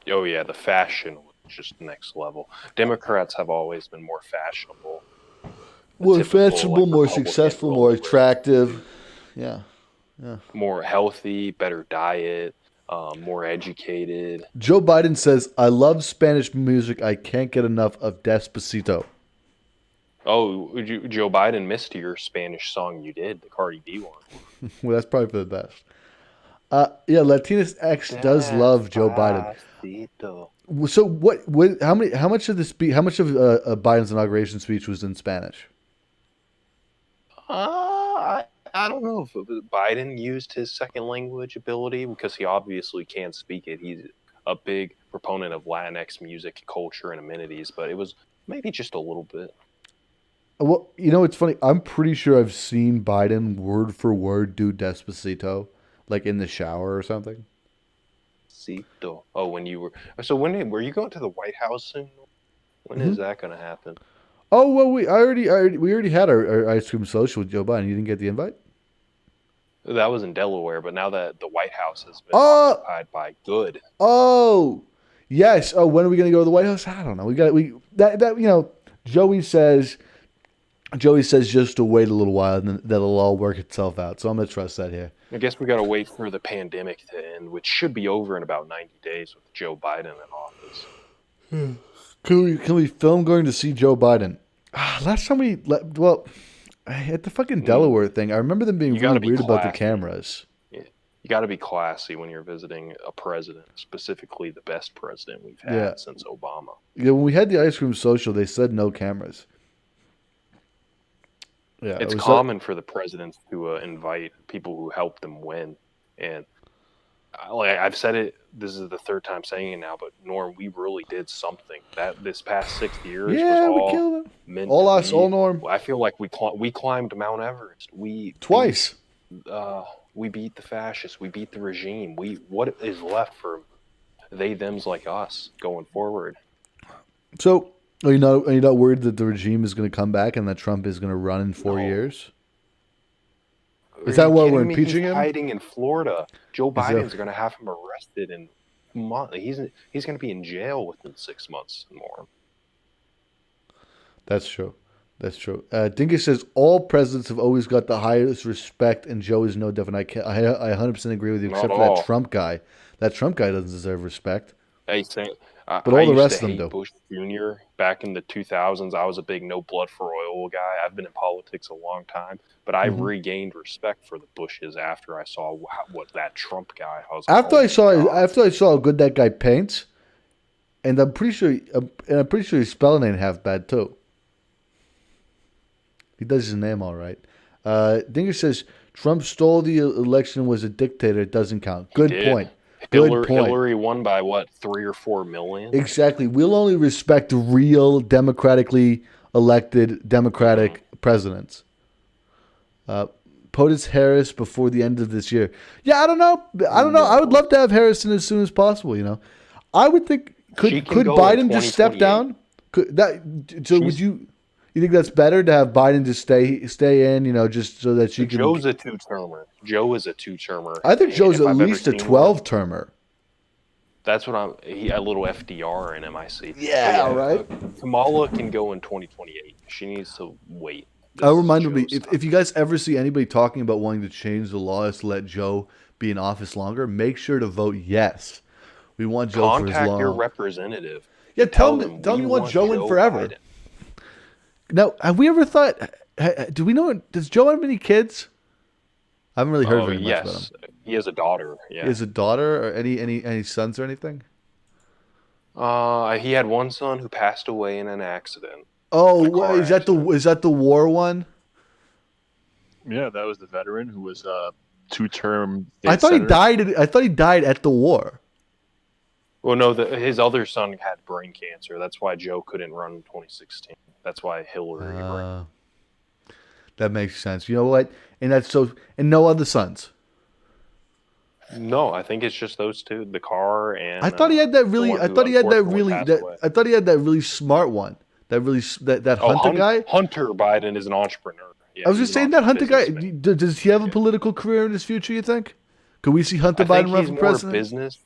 Oh, yeah. The fashion was just next level. Democrats have always been more fashionable. More fashionable, more successful, more attractive. Yeah. More healthy, better diet, more educated. Joe Biden says, I love Spanish music. I can't get enough of Despacito. Oh, Joe Biden missed your Spanish song you did, the Cardi B one. Well, that's probably for the best. Yeah, Latinx X does love Joe Biden. So what? How much of Biden's inauguration speech was in Spanish? I don't know if Biden used his second language ability because he obviously can't speak it. He's a big proponent of Latinx music, culture, and amenities, but it was maybe just a little bit. Well, you know, it's funny. I'm pretty sure I've seen Biden word for word do Despacito, like in the shower or something. Cito. Oh, when were you going to the White House soon? When is that going to happen? Oh well, we already had our ice cream social with Joe Biden. You didn't get the invite? That was in Delaware, but now that the White House has been occupied by good. Oh, yes. Oh, when are we going to go to the White House? I don't know. You know, Joey says just to wait a little while and then that'll all work itself out. So I'm going to trust that here. I guess we got to wait for the pandemic to end, which should be over in about 90 days with Joe Biden in office. Can we film going to see Joe Biden? Last time at the fucking Delaware thing, I remember them being really weird about the cameras. Yeah. You got to be classy when you're visiting a president, specifically the best president we've had since Obama. Yeah, when we had the ice cream social, they said no cameras. Yeah, it's common for the presidents to invite people who helped them win. And I've said it, this is the third time saying it now, but Norm, we really did something. That this past 6 years was all we killed it. All us, all Norm. I feel like we climbed Mount Everest. Twice. We beat the fascists. We beat the regime. What is left for they thems like us going forward? So are you not worried that the regime is going to come back and that Trump is going to run in 4 years? Is that why we're impeaching him? Hiding in Florida. Joe Biden's going to have him arrested in months. He's going to be in jail within 6 months and more. That's true. That's true. Dingus says all presidents have always got the highest respect, and Joe is no different. I 100% agree with you, Not except for all. that Trump guy. That Trump guy doesn't deserve respect. Hey, But I all the used rest to of them hate do. Bush Jr. back in the 2000s. I was a big no blood for oil guy. I've been in politics a long time, but I regained respect for the Bushes after I saw what that Trump guy. I was like, After I saw how good that guy paints, and I'm pretty sure his spelling ain't half bad too. He does his name all right. Dinger says Trump stole the election and was a dictator. It doesn't count. Good point. Good point. Hillary won by what, 3 or 4 million? Exactly. We'll only respect real democratically elected Democratic presidents. POTUS Harris before the end of this year. Yeah, I don't know. I would love to have Harrison as soon as possible. You know, I would think could Biden just step down? Would you? You think that's better to have Biden just stay in? You know, just so that she can. Joe's a 2-termer. Joe is a 2-termer. I think Joe's at least a 12-termer. That's what a little FDR in him, I see. Yeah, right. Kamala can go in 2028. She needs to wait. Reminded me, if you guys ever see anybody talking about wanting to change the laws to let Joe be in office longer, make sure to vote yes. We want Joe for as long. Contact your representative. Yeah, tell me you want Joe in forever. Biden. Now, have we ever thought? Do we know? Does Joe have any kids? I haven't really heard very much about him. He has a daughter. Yeah. He has a daughter, or any sons or anything? He had one son who passed away in an accident. Oh, is that the war one? Yeah, that was the veteran who was 2-term. I thought he died at the war. Well, no, his other son had brain cancer. That's why Joe couldn't run in 2016. That's why Hillary ran. That makes sense. You know what? And no other sons. No, I think it's just those two, the car and. I thought he had that really. I thought he had that really smart one. That Hunter guy. Hunter Biden is an entrepreneur. Yeah, I was just saying that Hunter guy. Does he have a political career in his future? You think? Could we see Hunter Biden run for president?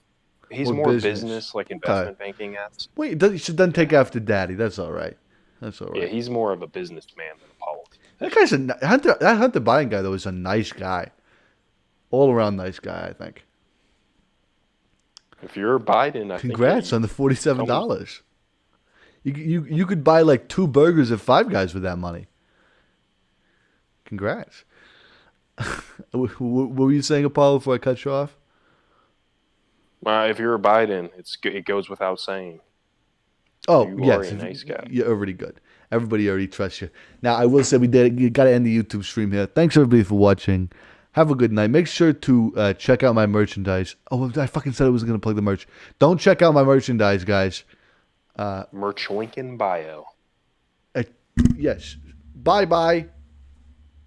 He's more business, like investment banking apps. Wait, he should then take after Daddy. That's all right. Yeah, he's more of a businessman than a politician. That Hunter Biden guy though is a nice guy, all around nice guy. I think. If you're Biden, congrats on the $47. You could buy like 2 burgers at Five Guys with that money. Congrats. What were you saying, Apollo? Before I cut you off. If you're a Biden, it goes without saying. Oh, you yes. are a nice guy. You're already good. Everybody already trusts you. Now, I will say you got to end the YouTube stream here. Thanks, everybody, for watching. Have a good night. Make sure to check out my merchandise. Oh, I fucking said I was going to plug the merch. Don't check out my merchandise, guys. Merch link in bio. Yes. Bye-bye.